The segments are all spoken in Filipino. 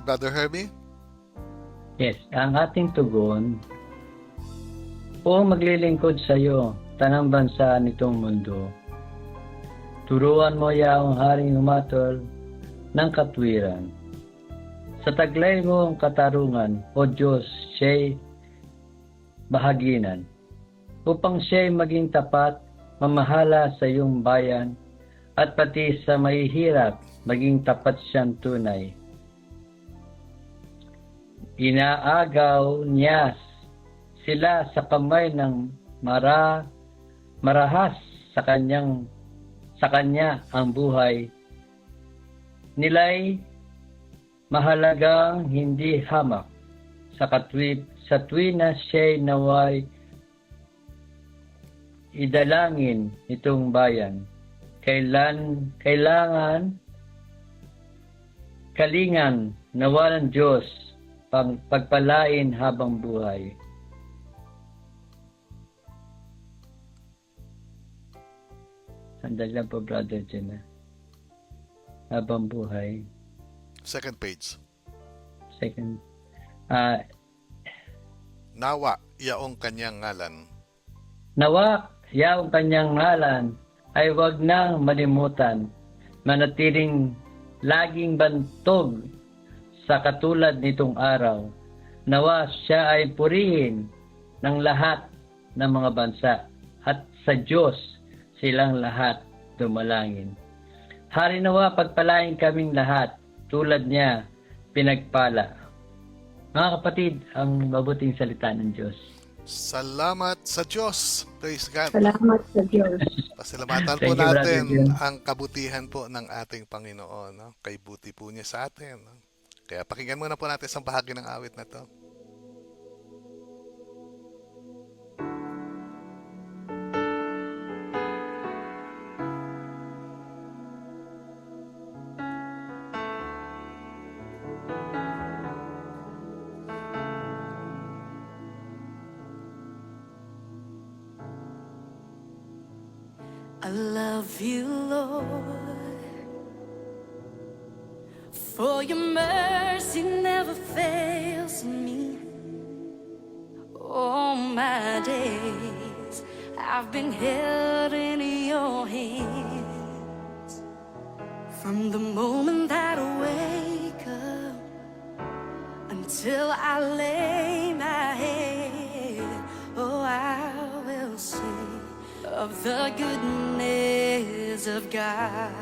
Brother Herbie? Yes, ang ating tugon, kung maglilingkod sa iyo, tanang bansa nitong mundo, turuan mo yaong haring humatol ng katwiran. Sa taglay mo ang katarungan, O Diyos, siya'y bahaginan, upang siya'y maging tapat, mamahala sa iyong bayan, at pati sa mahihirap, maging tapat siyang tunay. Inaagaw niya sila sa kamay ng marahas sa kanya ang buhay. Nila'y mahalagang hindi hamak sa tuwi na siya'y naway idalangin itong bayan. Kalingan nawa ng Diyos pagpalain habang buhay. Sandali lang po, Brother Jenna. Habang buhay. Second page. Second. Nawa, yaong kanyang ngalan. Nawa, yaong kanyang ngalan ay wag nang malimutan. Manatiling laging bantog sa katulad nitong araw. Nawa siya ay purihin ng lahat ng mga bansa at sa Diyos silang lahat dumalangin. Hari nawa pagpalain kaming lahat tulad niya pinagpala. Mga kapatid, ang mabuting salita ng Diyos. Salamat sa Diyos. Praise God. Salamat sa Diyos. Pasalamatan po Thank you, Brother natin Jim. ang kabutihan po ng ating Panginoon. No? Kay buti po niya sa atin. No? Kaya pakinggan muna po natin isang bahagi ng awit na to. I love you, Lord, for your mercy never fails me. All my days I've been held in your hands. From the moment that I wake up until I lay my head, oh, I will sing of the goodness of God.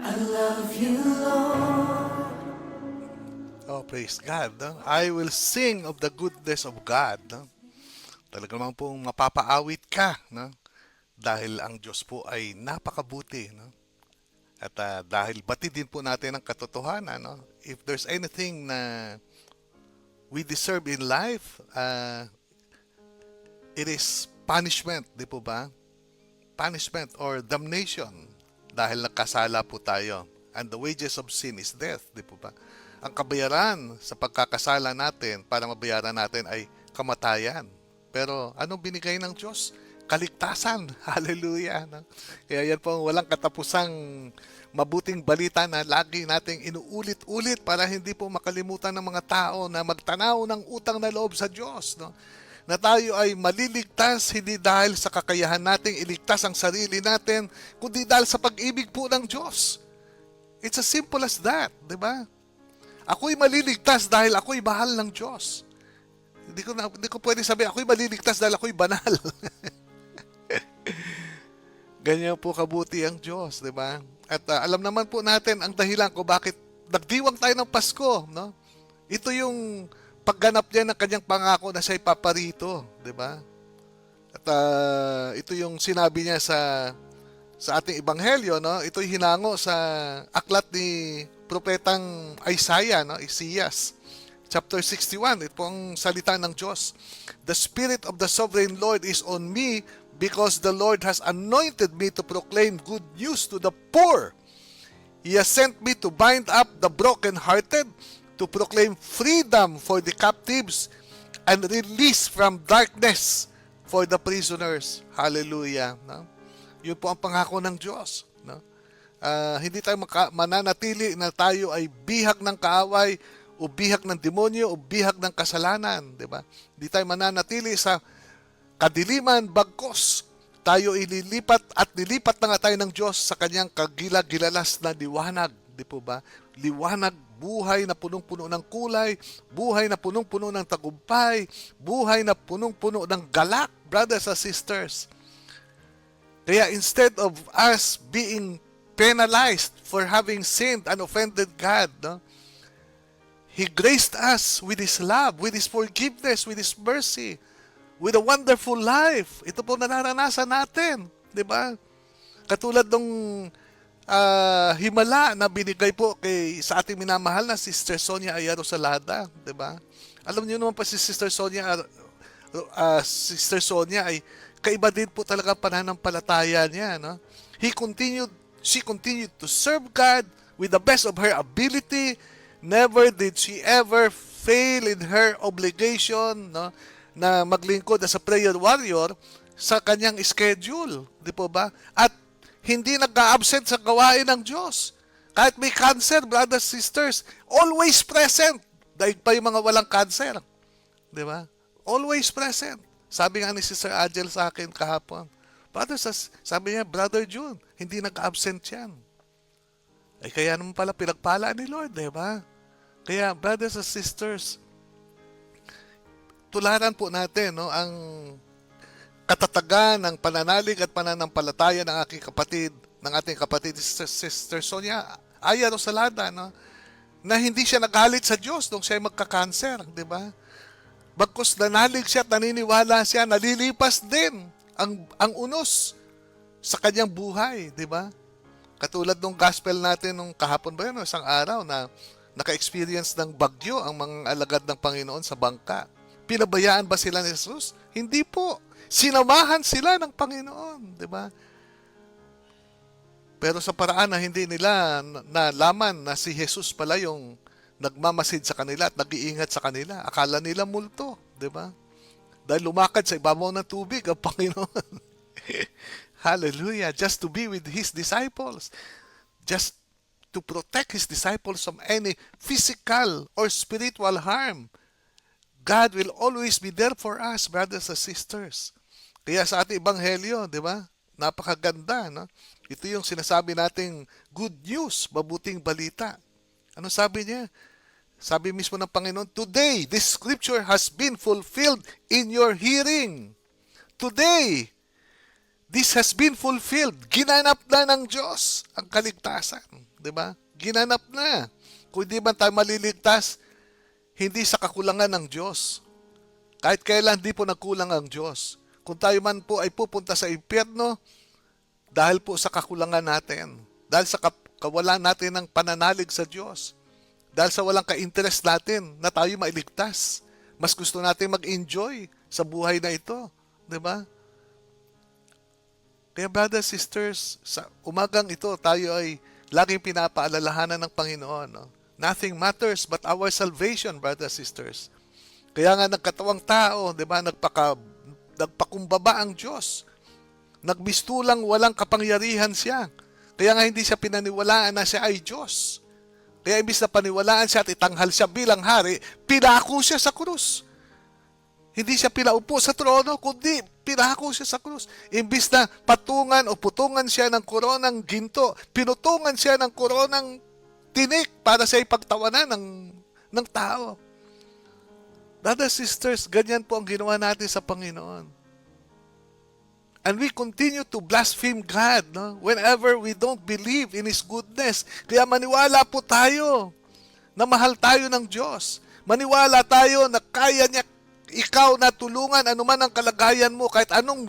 I love you, Lord. Oh, praise God. No? I will sing of the goodness of God. No? Talaga naman pong mapapaawit ka. No? Dahil ang Diyos po ay napakabuti. No? At dahil batid din po natin ang katotohanan. No? If there's anything na we deserve in life, it is punishment, di po ba? Punishment or damnation dahil nakasala po tayo. And the wages of sin is death, di po ba? Ang kabayaran sa pagkakasala natin para mabayaran natin ay kamatayan. Pero anong binigay ng Diyos? Kaligtasan. Hallelujah. No? Kaya yan po walang katapusang mabuting balita na lagi nating inuulit-ulit para hindi po makalimutan ng mga tao na magtanaw ng utang na loob sa Diyos. No? Na tayo ay maliligtas hindi dahil sa kakayahan nating iligtas ang sarili natin, kundi dahil sa pag-ibig po ng Diyos. It's as simple as that, di ba? Ako'y maliligtas dahil ako'y mahal ng Diyos. Hindi ko pwede sabihin, ako'y maliligtas dahil ako'y banal. Ganyan po kabuti ang Diyos, di ba? At alam naman po natin ang dahilan kung bakit nagdiwang tayo ng Pasko, no? Ito yung pagganap niya ng kanyang pangako na siya'y paparito, di ba? At ito yung sinabi niya sa ating ebanghelyo, no? Ito'y hinango sa aklat ni propetang Isaiah, no? Isaias, chapter 61. Ito po ang salita ng Diyos. The Spirit of the Sovereign Lord is on me because the Lord has anointed me to proclaim good news to the poor. He has sent me to bind up the brokenhearted, to proclaim freedom for the captives, and release from darkness for the prisoners. Hallelujah. No? Yun po ang pangako ng Diyos. Hindi tayo mananatili na tayo ay bihag ng kaaway o bihag ng demonyo o bihag ng kasalanan, di ba? Hindi tayo mananatili sa kadiliman, bagkos tayo ililipat at nilipat na nga tayo ng Diyos sa kanyang kagila-gilalas na liwanag, di po ba? Liwanag, buhay na punong-puno ng kulay, buhay na punong-puno ng tagumpay, buhay na punong-puno ng galak, brothers and sisters. Kaya instead of us being penalized for having sinned and offended God, no? He graced us with His love, with His forgiveness, with His mercy, with a wonderful life. Ito po nararanasan natin, di ba? Katulad nung himala na binigay po sa ating minamahal na Sister Sonia Ayaro Salada, di ba? Alam niyo naman pa si Sister Sonia ay kaiba din po talaga pananampalataya niya, no? She continued to serve God with the best of her ability. Never did she ever fail in her obligation, no, na maglingkod as a prayer warrior sa kanyang schedule, di po ba? At hindi nag-absent sa gawain ng Diyos. Kahit may cancer, brothers, sisters, always present. Dahil pa yung mga walang cancer, di ba? Always present. Sabi nga ni Sister Angel sa akin kahapon, brothers, sabi niya, Brother June, hindi nag-absent yan. Ay kaya naman pala pinagpala ni Lord, di ba? Kaya, brothers and sisters, tularan po natin, no, ang katatagan ng pananalig at pananampalataya ng ating kapatid, Sister Sonia Ayaro Salada, no, na hindi siya nagalit sa Diyos nung siya ay magka-cancer, di ba? Bagkus nanalig siya at naniniwala siya, nalilipas din ang unos sa kanyang buhay, di ba? Katulad nung gospel natin nung kahapon ba yun, isang araw na naka-experience ng bagyo ang mga alagad ng Panginoon sa bangka. Pinabayaan ba sila ni Jesus? Hindi po. Sinamahan sila ng Panginoon, di ba? Pero sa paraan na hindi nila nalaman na si Jesus pala yung nagmamasid sa kanila at nag-iingat sa kanila. Akala nila multo, di ba? Dahil lumakad sa ibabaw ng tubig ang Panginoon. Hallelujah. Just to be with His disciples. Just to protect His disciples from any physical or spiritual harm. God will always be there for us, brothers and sisters. Kaya sa ating ebanghelyo, di ba? Napakaganda, no? Ito yung sinasabi nating good news, mabuting balita. Ano sabi niya? Sabi mismo ng Panginoon, today, this scripture has been fulfilled in your hearing. Today, this has been fulfilled. Ginanap na ng Diyos ang kaligtasan. Diba? Ginanap na. Kung di man tayo maliligtas, hindi sa kakulangan ng Diyos. Kahit kailan di po nagkulang ang Diyos. Kung tayo man po ay pupunta sa impyerno, dahil po sa kakulangan natin. Dahil sa kawalan natin ng pananalig sa Diyos. Dahil sa walang ka-interest natin na tayo mailigtas. Mas gusto natin mag-enjoy sa buhay na ito. Diba? Kaya brothers, sisters, sa umagang ito, tayo ay laging pinapaalalahanan ng Panginoon. No? Nothing matters but our salvation, brothers, sisters. Kaya nga nagkatawang tao, di ba, nagpakumbaba ang Diyos. Nagmistulang walang kapangyarihan siya. Kaya nga hindi siya pinaniwalaan na siya ay Diyos. Kaya imbis na paniwalaan siya at itanghal siya bilang hari, pinako siya sa krus. Hindi siya pinaupo sa trono, kundi pinako siya sa krus. Imbis na patungan o putungan siya ng koronang ginto, pinutungan siya ng koronang tinik para siya ipagtawanan ng tao. Brothers, sisters, ganyan po ang ginawa natin sa Panginoon. And we continue to blaspheme God, no? Whenever we don't believe in His goodness. Kaya maniwala po tayo na mahal tayo ng Diyos. Maniwala tayo na kaya niya ikaw na tulungan anuman ang kalagayan mo, kahit anong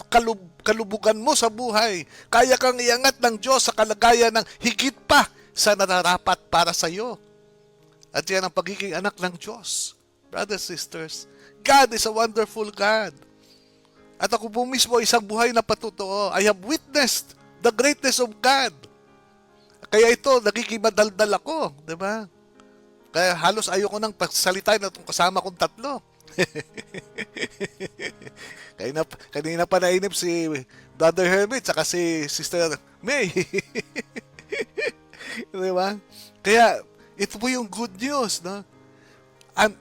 kalubugan mo sa buhay. Kaya kang iangat ng Diyos sa kalagayan ng higit pa sa nararapat para sa iyo. At yan ang pagiging anak ng Diyos. Brothers, sisters, God is a wonderful God. At ako po mismo isang buhay na patutuo. I have witnessed the greatness of God. Kaya ito, nakikimadaldal ako. Diba? Kaya halos ayoko nang pagsalita na itong kasama kong tatlo. Kanina pa nainip si Brother Hermit saka si Sister May. Di ba? Kaya, ito po yung good news, no? And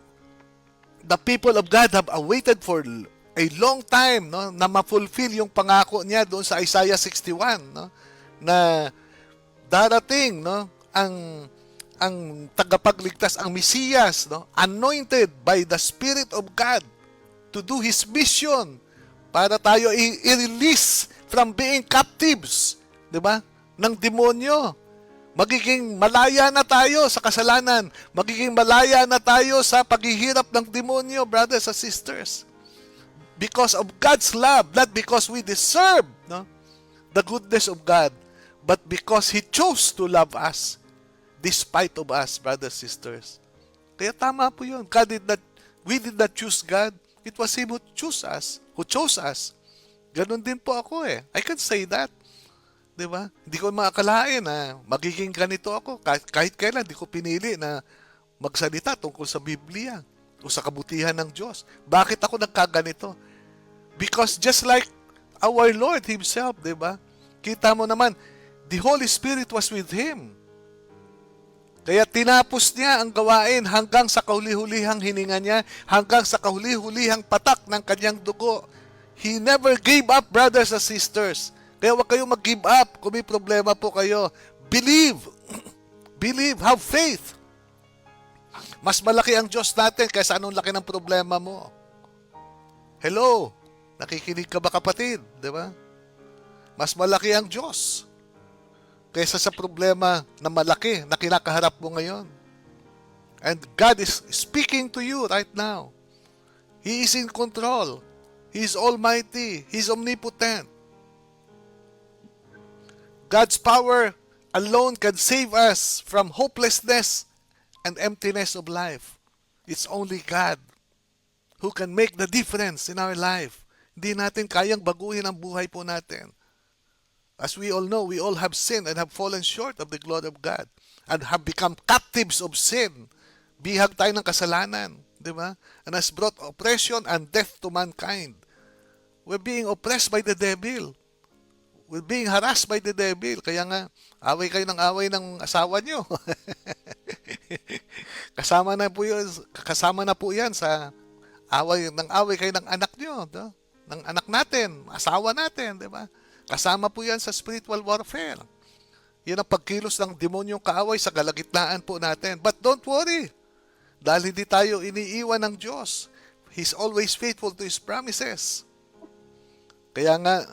the people of God have awaited for a long time, no, na ma-fulfill yung pangako niya doon sa Isaiah 61, no, na darating, no, ang tagapagligtas, ang Mesiyas, no, anointed by the Spirit of God to do His mission para tayo i-release from being captives, di ba, ng demonyo. Magiging malaya na tayo sa kasalanan. Magiging malaya na tayo sa paghihirap ng demonyo, brothers and sisters. Because of God's love, not because we deserve, no, the goodness of God, but because He chose to love us despite of us, brothers and sisters. Kaya tama po yun. We did not choose God. It was Him who chose us. Ganon din po ako eh. I can say that. Diba? Hindi ko maakalain na magiging ganito ako. Kahit kailan, hindi ko pinili na magsalita tungkol sa Biblia o sa kabutihan ng Diyos. Bakit ako nagkaganito? Because just like our Lord Himself, diba? Kita mo naman, the Holy Spirit was with Him. Kaya tinapos niya ang gawain hanggang sa kahuli-hulihang hininga niya, hanggang sa kahuli-hulihang patak ng kanyang dugo. He never gave up, brothers and sisters. Kaya huwag kayong mag-give up kung may problema po kayo. Believe. Believe. Have faith. Mas malaki ang Diyos natin kaysa anong laki ng problema mo. Hello? Nakikinig ka ba, kapatid? Di ba? Mas malaki ang Diyos kaysa sa problema na malaki na kinakaharap mo ngayon. And God is speaking to you right now. He is in control. He is almighty. He is omnipotent. God's power alone can save us from hopelessness and emptiness of life. It's only God who can make the difference in our life. Hindi natin kayang baguhin ang buhay po natin. As we all know, we all have sinned and have fallen short of the glory of God and have become captives of sin. Bihag tayo ng kasalanan, di ba? And has brought oppression and death to mankind. We're being oppressed by the devil. We're being harassed by the devil. Kaya nga, away kayo ng away ng asawa nyo. Kasama na po yan sa away kayo ng anak nyo, no? Ng anak natin, asawa natin, di ba? Kasama po yan sa spiritual warfare. Yan ang pagkilos ng demonyong kaaway sa kalagitnaan po natin. But don't worry, dahil hindi tayo iniiwan ng Diyos. He's always faithful to His promises. Kaya nga,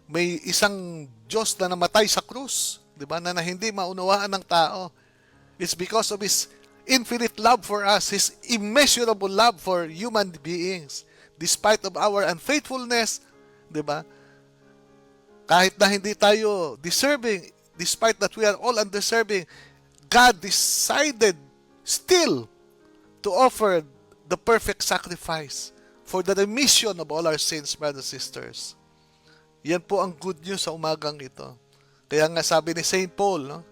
may isang Diyos na namatay sa krus, di ba, na hindi maunawaan ng tao. It's because of His infinite love for us, His immeasurable love for human beings. Despite of our unfaithfulness, di ba, kahit na hindi tayo deserving, despite that we are all undeserving, God decided still to offer the perfect sacrifice for the remission of all our sins, brothers and sisters. Yan po ang good news sa umagang ito. Kaya nga sabi ni St. Paul, no,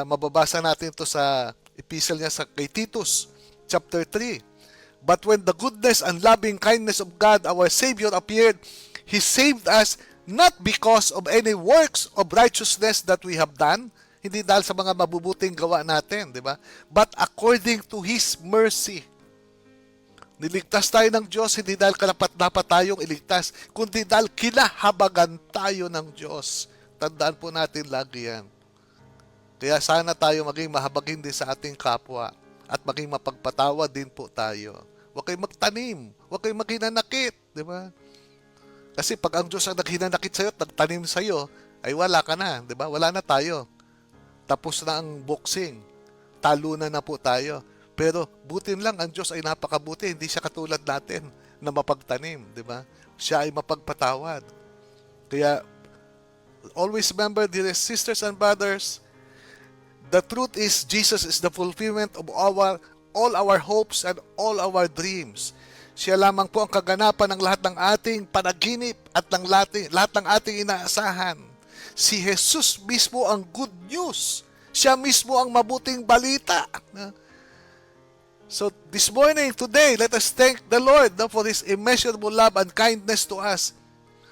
mababasa natin ito sa epistle niya kay Titus, chapter 3. But when the goodness and loving kindness of God, our Savior, appeared, He saved us not because of any works of righteousness that we have done, hindi dahil sa mga mabubuting gawa natin, di ba? But according to His mercy. Niligtas tayo ng Diyos, hindi dahil karapat-dapat tayong iligtas, kundi dahil kinahabagan tayo ng Diyos. Tandaan po natin lagi yan. Kaya sana tayo maging mahabagin din sa ating kapwa at maging mapagpatawad din po tayo. Huwag kayong magtanim, huwag kayong maghinanakit, di ba? Kasi pag ang Diyos ang naghinanakit sa'yo at nagtanim sa'yo, ay wala ka na, di ba? Wala na tayo. Tapos na ang boxing. Talunan na po tayo. Pero butin lang, ang Diyos ay napakabuti. Hindi siya katulad natin na mapagtanim, di ba? Siya ay mapagpatawad. Kaya, always remember, dear sisters and brothers, the truth is, Jesus is the fulfillment of all our hopes and all our dreams. Siya lamang po ang kaganapan ng lahat ng ating panaginip at ng lahat ng ating inaasahan. Si Jesus mismo ang good news. Siya mismo ang mabuting balita. So this morning, today, let us thank the Lord for His immeasurable love and kindness to us.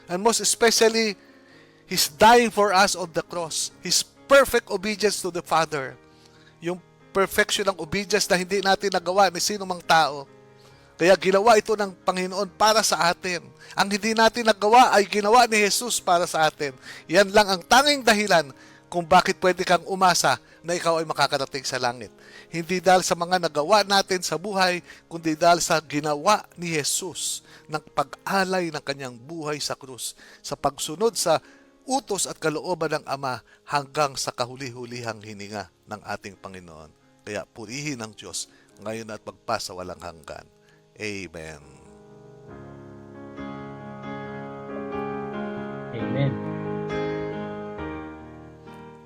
And most especially, His dying for us on the cross. His perfect obedience to the Father. Yung perfection ng obedience na hindi natin nagawa ni sino mang tao. Kaya ginawa ito ng Panginoon para sa atin. Ang hindi natin nagawa ay ginawa ni Jesus para sa atin. Yan lang ang tanging dahilan kung bakit pwede kang umasa na ikaw ay makakarating sa langit. Hindi dahil sa mga nagawa natin sa buhay, kundi dahil sa ginawa ni Jesus ng pag-alay ng kanyang buhay sa krus, sa pagsunod sa utos at kalooban ng Ama hanggang sa kahuli-hulihang hininga ng ating Panginoon. Kaya purihin ang Diyos ngayon at magpasa walang hanggan. Amen. Amen.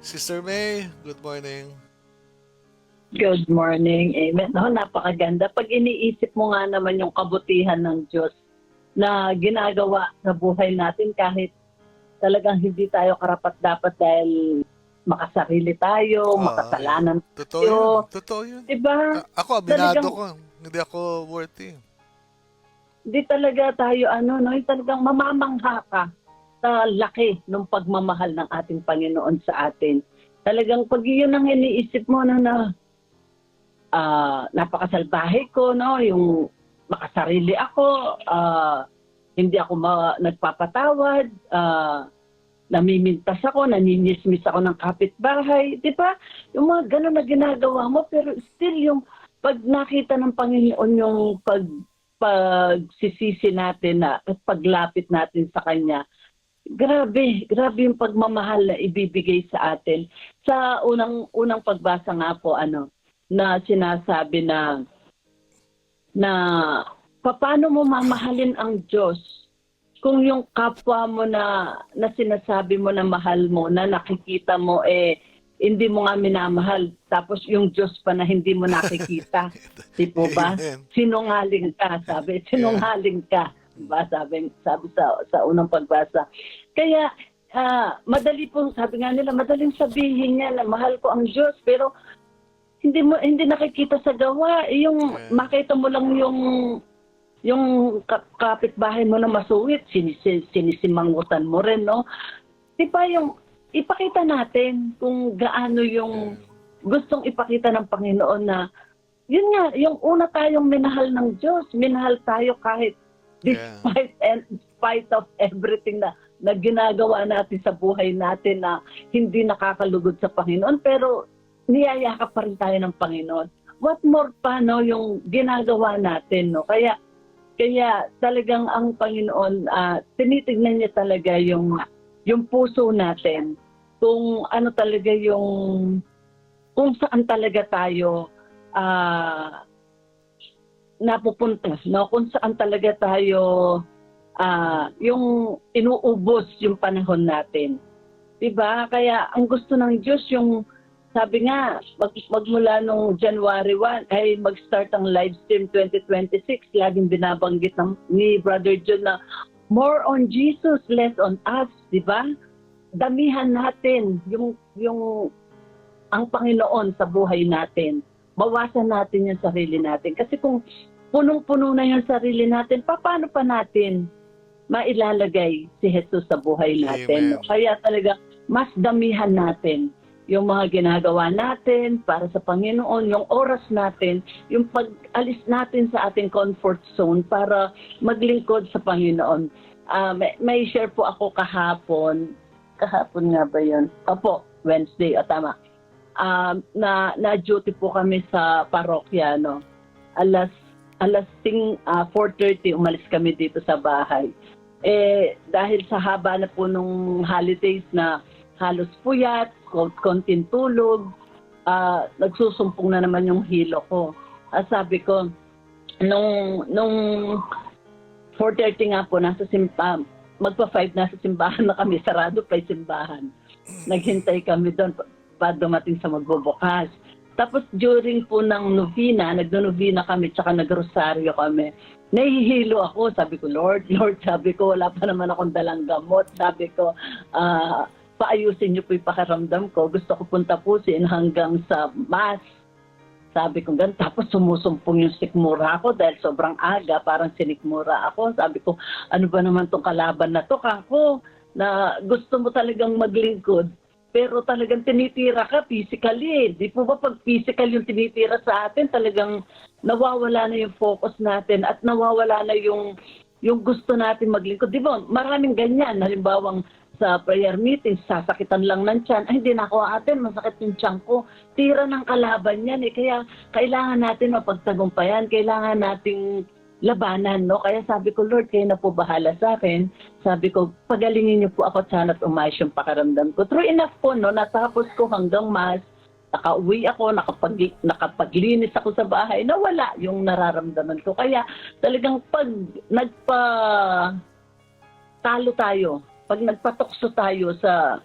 Sister May, good morning. Good morning. Amen. No, napakaganda. Pag iniisip mo nga naman yung kabutihan ng Diyos na ginagawa sa buhay natin kahit talagang hindi tayo karapat-dapat dahil makasarili tayo, makasalanan Totoo tayo. yun. Totoo yun. Diba? Ako, aminado Talagang- ko. Hindi ako worthy. Hindi talaga tayo yung talagang mamamangha ka sa laki ng pagmamahal ng ating Panginoon sa atin. Talagang pag yun ang iniisip mo na napakasalbahe ko, no, yung makasarili ako, hindi ako nagpapatawad, namimintas ako, naninismis ako ng kapitbahay, di ba? Yung mga gano'n na ginagawa mo, pero still yung pag nakita ng Panginoon yung pagsisisi natin at paglapit natin sa Kanya, grabe yung pagmamahal na ibibigay sa atin. Sa unang pagbasa nga po, na sinasabi na paano mo mamahalin ang Diyos kung yung kapwa mo na sinasabi mo na mahal mo, na nakikita mo, hindi mo nga minamahal. Tapos yung Diyos pa na hindi mo nakikita. Di po ba? Amen. Sinungaling ka, sabi. Sinungaling ka. Diba? Sabi sa unang pagbasa. Kaya, madali pong, sabi nga nila, madaling sabihin niya na mahal ko ang Diyos, pero hindi nakikita sa gawa. Yung makita mo lang yung kapitbahay mo na masuwit, sinisimangutan mo rin, no? Di ba yung ipakita natin kung gaano yung gustong ipakita ng Panginoon na yun nga, yung una tayong minahal ng Diyos, minahal tayo kahit despite of everything na ginagawa natin sa buhay natin na hindi nakakalugod sa Panginoon, pero niyayakap pa rin tayo ng Panginoon. What more pa, no, yung ginagawa natin, no? Kaya talagang ang Panginoon, tinitignan niya talaga yung puso natin, kung ano talaga kung saan talaga tayo napupunta, no? Kung saan talaga tayo yung inuubos yung panahon natin. Diba? Kaya ang gusto ng Diyos yung, sabi nga, magmula nung January 1 ay mag-start ang live stream 2026, laging binabanggit ni Brother John na more on Jesus, less on us, di ba? Damihan natin yung ang Panginoon sa buhay natin. Bawasan natin yung sarili natin. Kasi kung punong-puno na yung sarili natin, paano pa natin mailalagay si Jesus sa buhay natin? Amen. Kaya talaga, mas damihan natin yung mga ginagawa natin para sa Panginoon, yung oras natin, yung pag-alis natin sa ating comfort zone para maglingkod sa Panginoon. May share po ako kahapon nga ba yun? Opo, Wednesday, tama. Na duty po kami sa parokya, no? Alas 4:30 umalis kami dito sa bahay. Dahil sa haba na po nung holidays na halos puyat, konting tulog, nagsusumpong na naman yung hilo ko. Sabi ko, nung 4:30 nga po, magpa-5 na sa simbahan na kami, sarado pa yung simbahan. Naghintay kami doon pa dumating sa magbubukas. Tapos during po ng novena, nagno-novena kami, tsaka nagrosaryo kami. Nahihilo ako, sabi ko, Lord, sabi ko, wala pa naman akong dalang gamot. Sabi ko, paayusin niyo po yung pakiramdam ko. Gusto ko punta po hanggang sa Mass. Sabi ko ganun. Tapos sumusumpong yung sikmura ako dahil sobrang aga, parang sinikmura ako. Sabi ko, ano ba naman tong kalaban na to, kako? Na gusto mo talagang maglingkod. pero talagang tinitira ka physically. Di po ba pag physical yung tinitira sa atin, talagang nawawala na yung focus natin at nawawala na yung gusto natin maglingkod. Di ba, maraming ganyan. Halimbawang sa prayer meeting, sasakitan lang ng tiyan. Ay, hindi na ako atin, masakit yung tiyan ko. Tira ng kalaban yan eh. Kaya kailangan natin mapagtagumpayan. Kailangan nating labanan, no? Kaya sabi ko, Lord, kayo na po bahala sa akin. Sabi ko, pagalingin niyo po ako, sana't umayos yung pakaramdam ko. True enough po, no? Natapos ko hanggang Mass, nakauwi ako, nakapaglinis ako sa bahay, nawala yung nararamdaman ko. Kaya talagang pag nagpa-talo tayo, pag nagpatukso tayo sa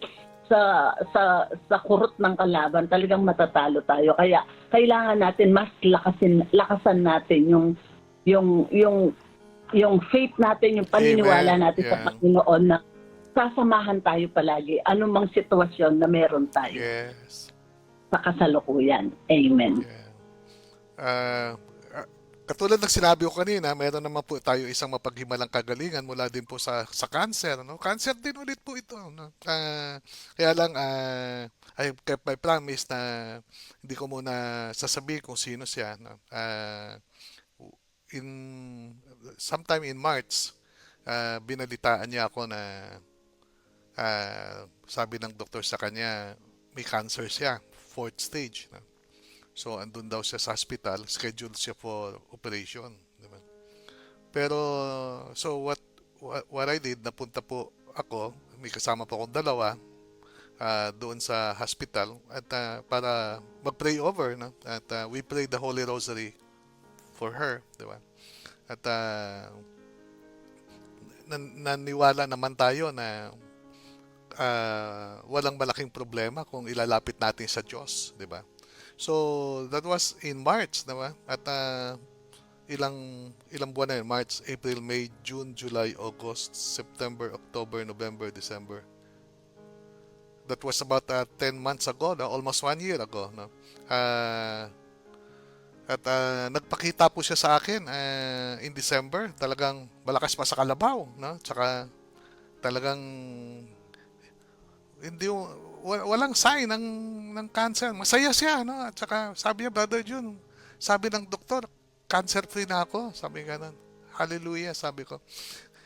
kurot ng kalaban, talagang matatalo tayo. Kaya kailangan natin mas lakasan natin yung faith natin, yung paniniwala Amen. natin sa Yeah. Panginoon na sasamahan tayo palagi anumang sitwasyon na meron tayo Yes. sa kasalukuyan. Amen. Yeah. Katulad ng sinabi ko kanina, meron naman po tayo isang mapaghimalang kagalingan mula din po sa cancer, no? Cancer din ulit po ito, no? Kaya lang I kept my promise na hindi ko muna sasabihin kung sino siya, no? Sometime in March, binalitaan niya ako na sabi ng doktor sa kanya, may cancer siya, 4th stage, no? So, andun daw siya sa hospital, scheduled siya for operation. Diba? Pero, so what I did, napunta po ako, may kasama po akong dalawa, doon sa hospital, at para mag-pray over, no? At we prayed the Holy Rosary for her, diba? At naniwala naman tayo na walang malaking problema kung ilalapit natin sa Diyos, diba? So, that was in March, diba? At ilang buwan na yun, March, April, May, June, July, August, September, October, November, December. That was about 10 months ago, no? Almost 1 year ago, no? At nagpakita po siya sa akin in December, talagang malakas pa sa kalabaw, no? Tsaka talagang hindi walang sign ng cancer. Masaya siya, no? At saka sabi niya, Brother Jun, sabi ng doktor, cancer-free na ako. Sabi ganun. Hallelujah, sabi ko.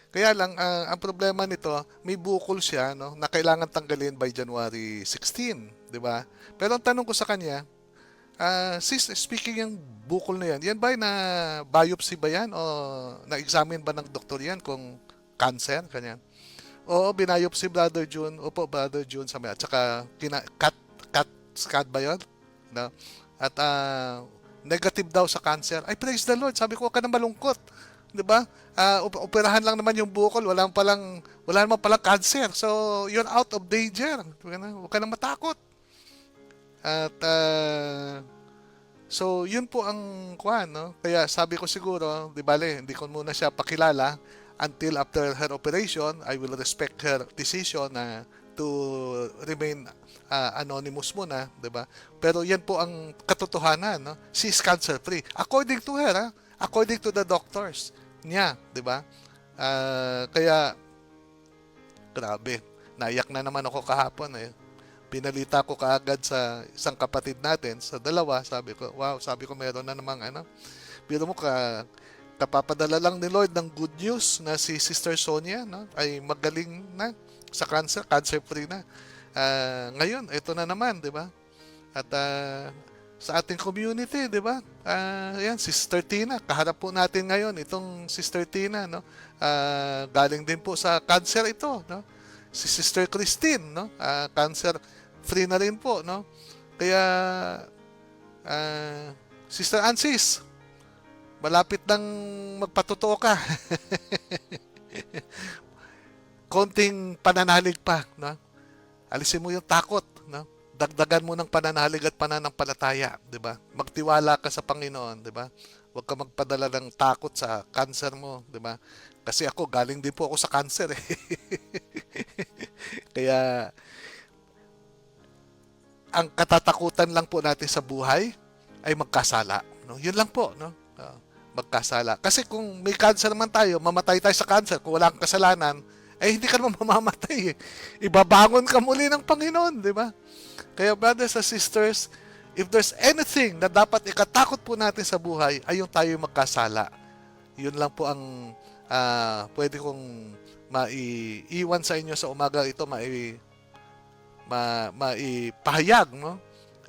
Kaya lang, ang problema nito, may bukol siya, no? Na kailangan tanggalin by January 16, di ba? Pero ang tanong ko sa kanya, sis, speaking yung bukol na yan ba na biopsy ba yan? O na-examine ba ng doktor yan kung cancer? Kanyan. Oo, binayopsy, Brother June. Opo, Brother June. Sabi, at saka, cut ba yun? No? At negative daw sa cancer. Ay, praise the Lord. Sabi ko, huwag ka na malungkot. Diba? Operahan lang naman yung bukol. Wala naman palang cancer. So, you're out of danger. Huwag ka na matakot. At so yun po ang kuan, no? Kaya sabi ko siguro, di bale, hindi ko muna siya pakilala until after her operation. I will respect her decision to remain anonymous muna, di ba? Pero yan po ang katotohanan, no? She's cancer free according to her, according to the doctors niya, di ba? Kaya grabe, naiyak na naman ako kahapon eh. Pinalita ko kaagad sa isang kapatid natin, sa dalawa, sabi ko, wow, sabi ko meron na namang biro mo kapapadala lang ni Lord ng good news na si Sister Sonia, no, ay magaling na sa cancer-free na. Ngayon, ito na naman, di ba? At sa ating community, di ba? Yan, Sister Tina, kaharap po natin ngayon, itong Sister Tina, no? Galing din po sa cancer ito, no? Si Sister Christine, no? Cancer-free na rin po, no? Kaya, Sister Ansis, malapit nang magpatotoo ka. Konting pananalig pa, no? Alisin mo yung takot, no? Dagdagan mo ng pananalig at pananampalataya, 'di ba? Magtiwala ka sa Panginoon, 'di ba? Huwag ka magpadala ng takot sa cancer mo, 'di ba? Kasi ako galing din po ako sa cancer eh. Kaya ang katatakutan lang po natin sa buhay ay magkasala, no? 'Yun lang po, no? Magkasala. Kasi kung may cancer man tayo, mamatay tayo sa cancer kung wala kang kasalanan, ay hindi ka naman mamamatay eh. Ibabangon ka muli ng Panginoon, di ba? Kaya brothers and sisters, if there's anything na dapat ikatakot po natin sa buhay, ay yung tayo magkasala. Yun lang po ang pwede kong maiiwan sa inyo sa umaga ito, maipahayag, no?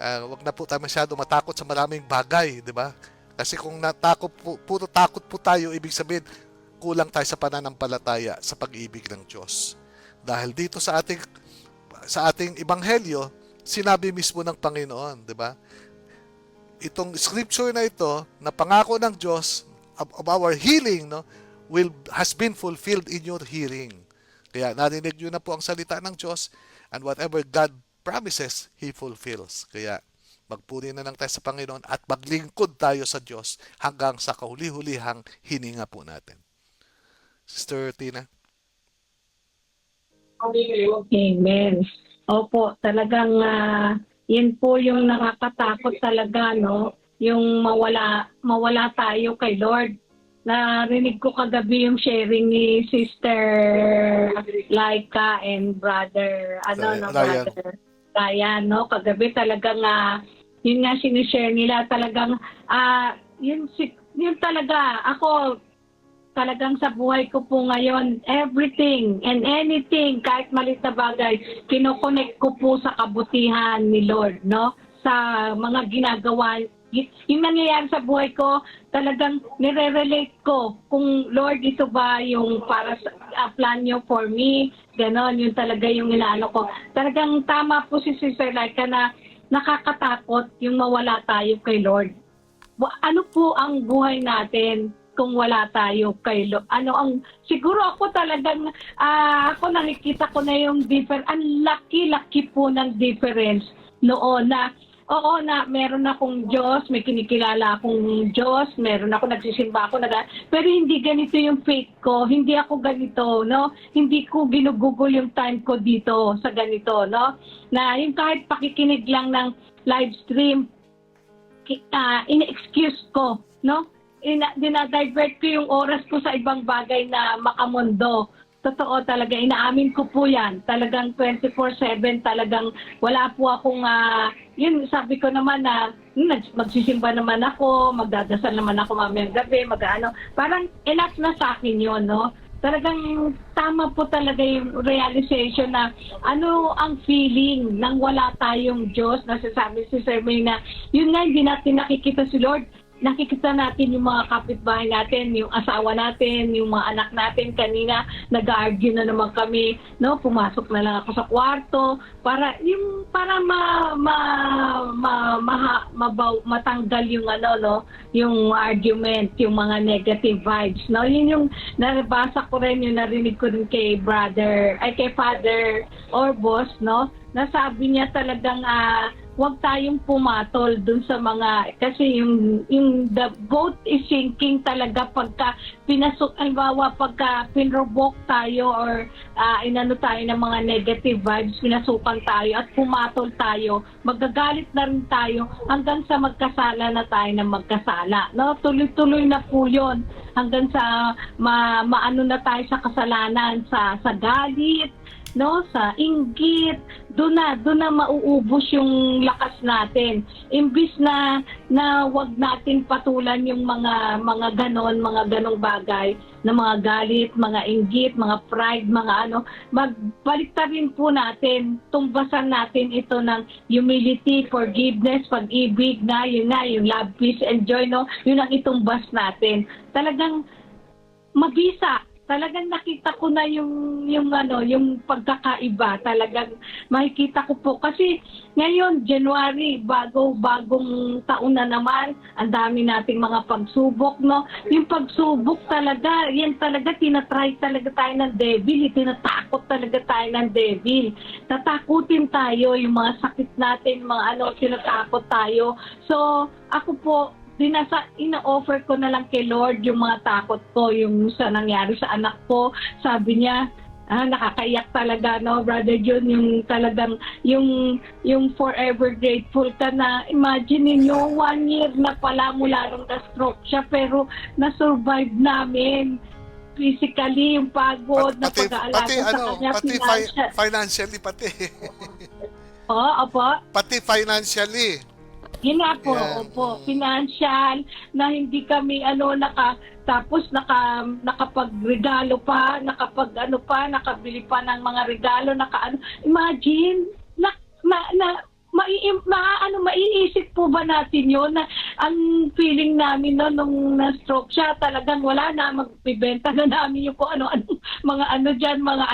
Wag na po tayo masyado matakot sa maraming bagay, di ba? Kasi kung puro takot po tayo, ibig sabihin, kulang tayo sa pananampalataya sa pag-ibig ng Diyos. Dahil dito sa ating ebanghelyo, sinabi mismo ng Panginoon, di ba? Itong scripture na ito, na pangako ng Diyos of our healing, no, has been fulfilled in your hearing. Kaya narinig nyo na po ang salita ng Diyos, and whatever God promises, He fulfills. Kaya magpuri na lang tayo sa Panginoon at maglingkod tayo sa Diyos hanggang sa kahuli-hulihang hininga po natin. Sister Tina? Amen. Opo, talagang yun po yung nakakatakot talaga, no? Yung mawala tayo kay Lord. Narinig ko kagabi yung sharing ni Sister Laika and Brother Brother Ryan, no? Kagabi talagang yun nga sinishare nila, talagang yun talaga ako talagang sa buhay ko po ngayon, everything and anything, kahit maliit na bagay, kinokonek ko po sa kabutihan ni Lord, no? Sa mga ginagawa, yung nangyayari sa buhay ko, talagang nire-relate ko kung Lord, ito ba yung para sa plan nyo for me, ganon, yun talaga yung inaano ko. Talagang tama po si Sister Laika na nakakatakot yung mawala tayo kay Lord. Ano po ang buhay natin kung wala tayo kay Lord? Siguro ako talagang, ako nakikita ko na yung difference, ang laki-laki po ng difference noon na, oo na, meron akong Diyos, may kinikilala akong Diyos, meron ako, nagsisimba ako, pero hindi ganito yung faith ko, hindi ako ganito, no? Hindi ko ginugugol yung time ko dito sa ganito, no? Na yung kahit pakikinig lang ng live stream, ina-excuse ko, no? Dinadivert ko yung oras ko sa ibang bagay na makamundo. Totoo talaga, inaamin ko po yan. Talagang 24/7, talagang wala po akong, yun sabi ko naman na magsisimba naman ako, magdadasal naman ako mamayang gabi, parang enough na sa akin yun, no? Talagang tama po talaga yung realization na ano ang feeling nang wala tayong Diyos. Nasasabi si Sir May na yun nga, hindi natin nakikita si Lord. Nakikita natin yung mga kapitbahay natin, yung asawa natin, yung mga anak natin. Kanina, nag-argue na naman kami, no? Pumasok na lang ako sa kwarto para matanggal yung yung argument, yung mga negative vibes, no? Yun yung nabasa ko rin, yung narinig ko rin kay Father Orbos, no? Nasabi niya talagang huwag tayong pumatol dun sa mga, kasi yung the boat is sinking talaga pagka pagka pinrovoke tayo or inano tayo ng mga negative vibes, pinasukan tayo at pumatol tayo, magagalit na rin tayo hanggang sa magkasala na tayo ng magkasala, no? Tuloy-tuloy na po yun hanggang sa maano na tayo sa kasalanan, sa galit, no, sa inggit, doon na mauubos yung lakas natin. Imbis na wag natin patulan yung mga ganong bagay, na mga galit, mga inggit, mga pride, mga magbaliktarin po natin, tumbasan natin ito ng humility, forgiveness, pag-ibig yung love, peace, and joy, no, yun ang itumbas natin. Talagang mabisa. Talagang nakita ko na yung pagkakaiba. Talagang makikita ko po. Kasi ngayon, January, bagong taon na naman, ang dami nating mga pagsubok, no? Yung pagsubok talaga, yan talaga, tinatry talaga tayo ng devil, tinatakot talaga tayo ng devil. Tatakutin tayo, yung mga sakit natin, tinatakot tayo. So, ako po, ina-offer ko na lang kay Lord yung mga takot ko, yung sa nangyari sa anak ko. Sabi niya, nakakaiyak talaga, no, Brother John, yung talagang, yung forever grateful ka na, imagine niyo 1 year na pala mula nung na-stroke siya, pero na-survive namin. physically, yung pagod na Pati, pag-aalaga sa kanya, financially pati. Opo. Pati financially. Yun nga po, Yan. opo, financial, na hindi kami tapos nakapagregalo pa, nakabili pa ng mga regalo, imagine, maiisip po ba natin yun na ang feeling namin no, nung na-stroke siya, talagang wala na, magbibenta na namin yung kung ano, mga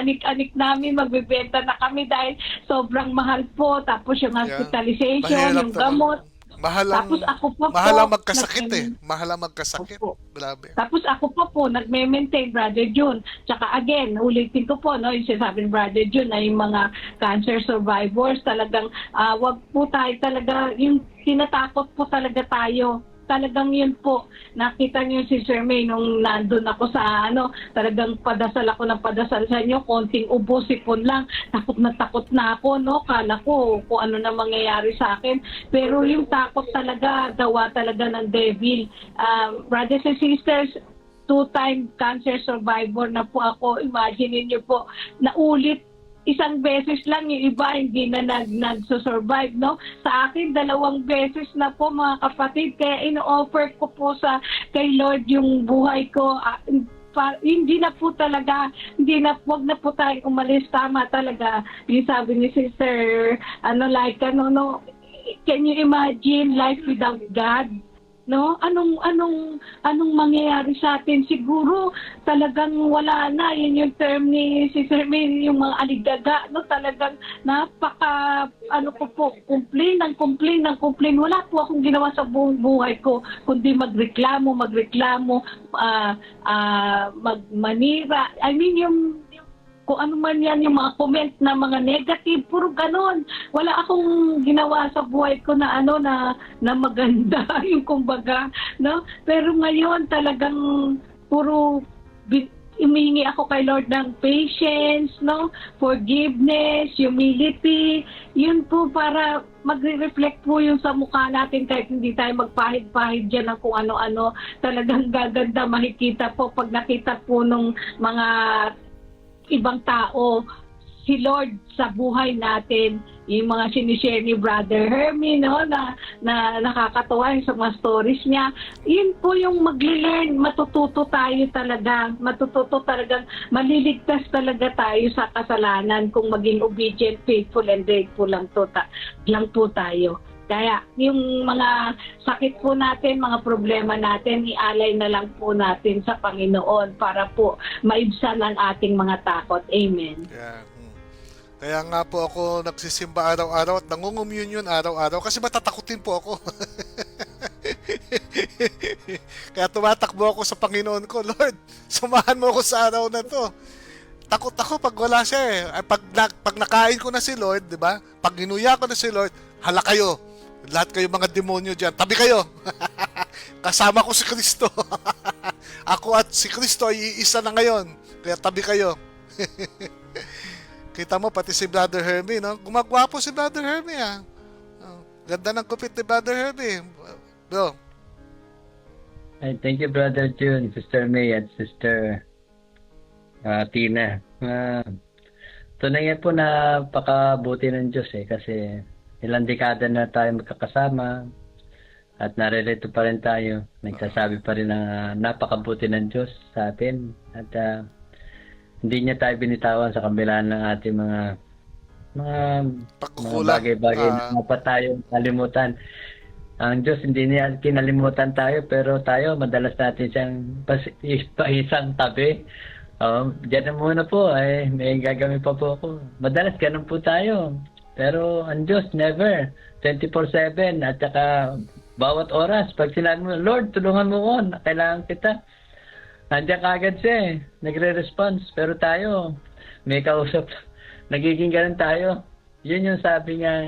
anik-anik namin, magbibenta na kami dahil sobrang mahal po, tapos yung hospitalization, Mahirap yung naman. gamot. Tapos Tapos ako pa po, mahalang magkasakit Mahalang magkasakit. Opo. Grabe. Tapos ako pa po, nagme-maintain, Brother June. Tsaka again, ulitin ko po, no, yung sinasabi ni Brother June na yung mga cancer survivors, talagang wag po tayo talaga, yung tinatakot po talaga tayo. Talagang yun po, nakita niyo si Sir May nung nandun ako sa talagang padasal ako ng padasal sa inyo, konting ubo, sipon lang, takot na ako, no, kala ko kung ano na mangyayari sa akin, pero yung takot talaga, gawa talaga ng devil. Brothers and sisters, 2-time cancer survivor na po ako, imagine niyo po, naulit isang beses lang, yung iba hindi na nagsusurvive, no? Sa akin, 2 beses na po, mga kapatid, kaya ino-offer ko po kay Lord yung buhay ko. Hindi na po talaga, wag na po tayong umalis, tama talaga. Yung sabi ni Sister, can you imagine life without God? No, anong mangyayari sa atin? Siguro talagang wala na. Yun yung term ni Sister May, yung mga aligaga, no, talagang complain. Wala po akong ginawa sa buong buhay ko kundi magreklamo, magmanira. I mean, yung kung ano man yan, yung mga comment na mga negative, puro ganon. Wala akong ginawa sa buhay ko na na maganda, yung kumbaga, no? Pero ngayon talagang puro humihingi ako kay Lord ng patience, no? Forgiveness, humility. Yun po para magre-reflect po yung sa mukha natin kahit hindi tayo magpahid-pahid dyan ng kung ano-ano. Talagang gaganda, makikita po pag nakita po nung mga ibang tao, si Lord sa buhay natin, yung mga sinishare ni Brother Hermie, no, na nakakatawa yung sa mga stories niya. Yun po yung mag-learn, matututo talagang, maliligtas talaga tayo sa kasalanan kung maging obedient, faithful, and grateful lang po tayo. Kaya yung mga sakit po natin, mga problema natin, ialay na lang po natin sa Panginoon para po maibsan ang ating mga takot. Amen. Yeah. Kaya nga po ako nagsisimba araw-araw at nangungumyun araw-araw kasi matatakutin po ako. Kaya tumatakbo ako sa Panginoon ko, Lord, samahan mo ako sa araw na to. Takot ako pag wala siya Pag nakain ko na si Lord, di ba? Pag ginuya ko na si Lord, hala kayo. Lahat kayo mga demonyo dyan, tabi kayo. Kasama ko si Kristo. Ako at si Kristo ay iisa na ngayon. Kaya tabi kayo. Kita mo, pati si Brother Hermie, no? Gumagwapo si Brother Hermie, Ganda ng kupit ni Brother Hermie. Bro. Ay, thank you, Brother June, Sister May, at Sister Tina. Tunay po na pakabuti ng Diyos kasi ilang dekada na tayo magkakasama at naririto pa rin tayo. Nagsasabi pa rin na napakabuti ng Diyos sa atin at hindi niya tayo binitawan sa kabila ng ating mga bagay-bagay na dapat tayo kalimutan. Ang Diyos hindi niya kinalimutan tayo, pero tayo madalas natin siyang paisang tabi. Diyan na muna po, may gagawin pa po ako. Madalas ganun po tayo. Pero ang Diyos, never. 24/7 at saka bawat oras. Pag sinabi mo, Lord, tulungan mo ko, kailangan kita. Nandiyan kaagad siya nagre-response. Pero tayo, may kausap. Nagiging ganun tayo. Yun yung sabi niya,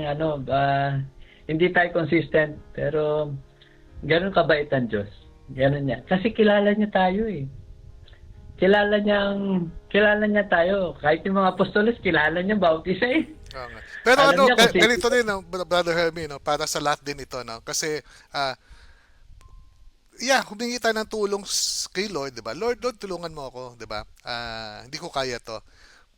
hindi tayo consistent. Pero ganun kabait ang Diyos. Ganun niya. Kasi kilala niya tayo Kilala niya tayo. Kahit yung mga apostolos, kilala niya bawat isa Pero niya ganito din, Brother Hermie, para sa lahat din ito, kasi humingi tayo ng tulong kay Lord, 'di ba? Lord, tulungan mo ako, 'di ba? Hindi ko kaya 'to.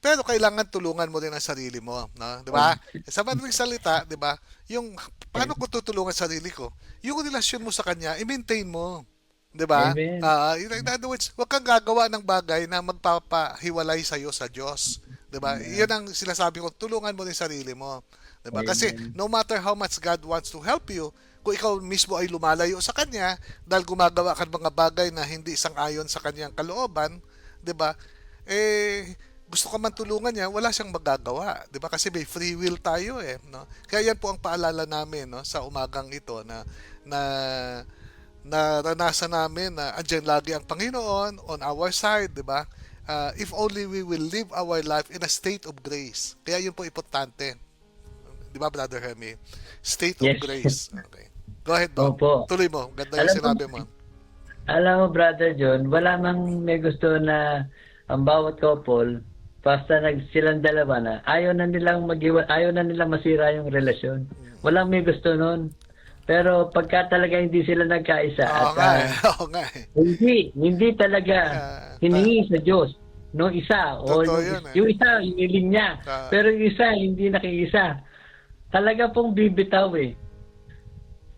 Pero kailangan tulungan mo din ang sarili mo, no? 'Di ba? Sa madaling salita, 'di ba? Yung paano ko tutulungan sarili ko? Yung relasyon mo sa kanya, i-maintain mo. 'Di ba? Amen. In other words, huwag kang gagawa ng bagay na magpapahiwalay sa iyo sa Diyos. 'Di ba? 'Yun ang sinasabi ko, tulungan mo din sarili mo. 'Di ba? Kasi Amen. no matter how much God wants to help you, kung ikaw mismo ay lumalayo sa kanya dahil gumagawa ka ng mga bagay na hindi sang-ayon sa kanyang kalooban, 'di ba? Gusto ka man tulungan niya, wala siyang magagawa, 'di ba? Kasi may free will tayo no? Kaya yan po ang paalala namin, no, sa umagang ito na naranasan namin na andyan lagi ang Panginoon on our side, 'di ba? If only we will live our life in a state of grace. Kaya yun po importante. 'Di ba, Brother Hermie? State of Yes. grace. Okay. Go ahead, Bob. Opo. Tuloy mo. Ganda yung Alam mo- sinabi mo. Alam mo, Brother John, wala mang may gusto na ang bawat couple, basta silang dalawa na, ayaw na nilang masira yung relasyon. Walang may gusto nun. Pero pagka talaga hindi sila nagkaisa Oo at nga eh. Oo nga eh. hindi talaga hiningi sa Diyos no isa o Totoo yun, yung isa hiniling niya Ah. pero yung isa hindi nakiisa. Talaga pong bibitaw eh.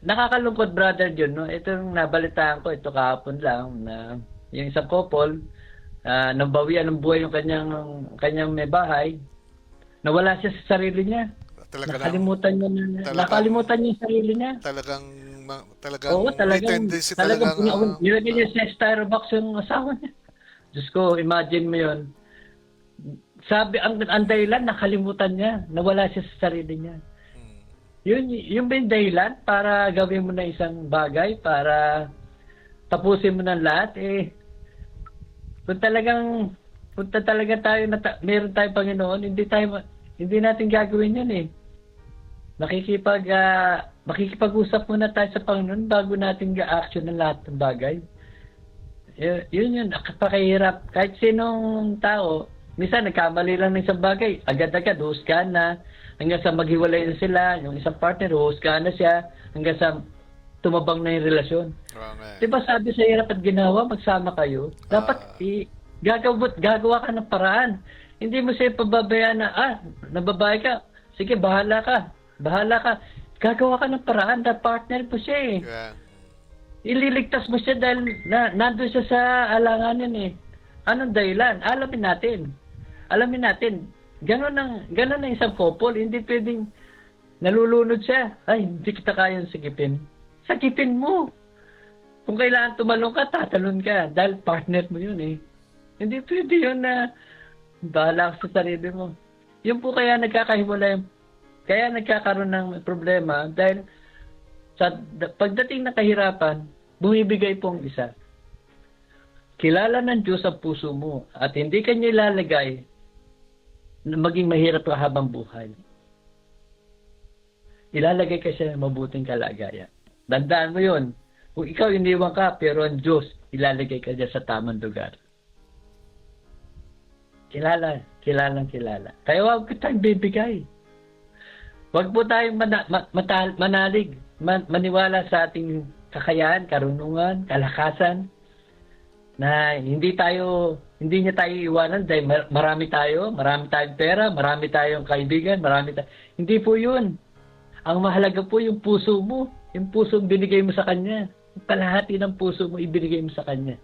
Nakakalungkot, Brother John, no? Itong nabalitaan ko, ito kahapon lang, na yung isang couple, nabawian ng buhay yung kanyang may bahay, nawala siya sa sarili niya. Nakalimutan niya nakalimutan niya yung sarili niya. Talagang Oo, may talagang, tendency talagang nilagay niya sa styrobox yung asawa niya. Diyos ko, imagine mo yun. Sabi, ang dahilan, nakalimutan niya, nawala siya sa sarili niya. Yung ba yung dahilan para gawin mo na isang bagay, para tapusin mo ng lahat, kung talaga tayo, meron tayong Panginoon, hindi natin gagawin yun eh. Makikipag-usap muna tayo sa Panginoon bago natin ga-action ng lahat ng bagay. Yun, napakahirap. Kahit sinong tao, minsan nagkamali lang ng isang bagay, agad-agad, husgahan na, hanggang sa maghiwalay na sila, yung isang partner, husgahan na siya, hanggang sa tumabang na yung relasyon. Diba sabi sa hirap at ginawa, magsama kayo, dapat gagawa ka ng paraan. Hindi mo siya pababayaan na, nababae ka, sige, bahala ka. Gagawa ka ng paraan, na partner mo siya eh. Yeah. Ililigtas mo siya dahil nandun siya sa alanganin eh. Anong dahilan? Alamin natin. Ganon ang isang couple. Hindi pwedeng nalulunod siya. Ay, hindi kita kayang sagipin. Sagipin mo. Kung kailangan tumalon ka, tatalon ka. Dahil partner mo yun eh. Hindi pwede yun na bahala ka sa sarili mo. Yun po kaya nagkakahiwalay. Kaya nagkakaroon ng problema dahil sa pagdating ng kahirapan, bumibigay pong isa. Kilala ng Diyos ang puso mo at hindi kanya ilalagay na maging mahirap ka habang buhay. Ilalagay ka siya ng mabuting kalagayan. Dandaan mo yun. Kung ikaw iniwan ka, pero ang Diyos, ilalagay ka dyan sa tamang lugar. Kilala. Kaya huwag tayong bibigay. Huwag po tayong manalig, maniwala sa ating kakayahan, karunungan, kalakasan, na hindi niya tayo iiwanan dahil marami tayong pera, marami tayong kaibigan, hindi po yun. Ang mahalaga po yung puso mo, yung puso binigay mo sa Kanya. Yung kalahati ng puso mo ibinigay mo sa Kanya.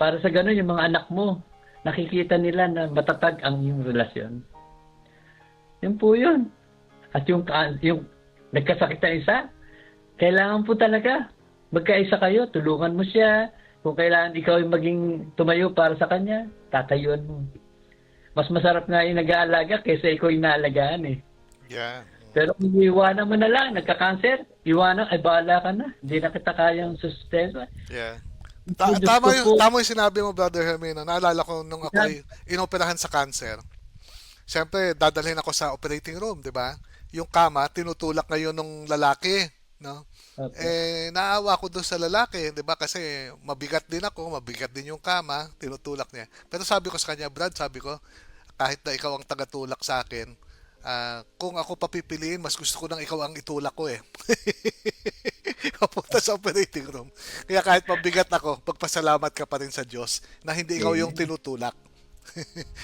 Para sa ganun, yung mga anak mo, nakikita nila na matatag ang iyong relasyon. Yun po yun. At yung nagkasakit na isa, kailangan po talaga magkaisa kayo, tulungan mo siya. Kung kailangan ikaw yung maging tumayo para sa kanya, tatayuan mo. Mas masarap nga yung nag-aalaga kaysa ikaw yung naalagaan eh. Yeah. Pero kung iwanan mo na lang, nagka-cancer, iwanan, ay bahala ka na. Hindi na kita kayang sustento. Yeah. Diyos Tama ko po. yung sinabi mo, Brother Hermino. Naalala ko nung ako ay inoperahan sa cancer. Siyempre, dadalhin ako sa operating room, di ba? Yung kama, tinutulak ngayon ng lalaki, no? Okay. Naawa ko doon sa lalaki, di ba? Kasi mabigat din ako, mabigat din yung kama, tinutulak niya. Pero sabi ko sa kanya, Brad, sabi ko, kahit na ikaw ang tagatulak sa akin, kung ako papipiliin, mas gusto ko nang ikaw ang itulak ko eh. papunta sa operating room. Kaya kahit mabigat ako, pagpasalamat ka pa rin sa Diyos na hindi ikaw yung tinutulak.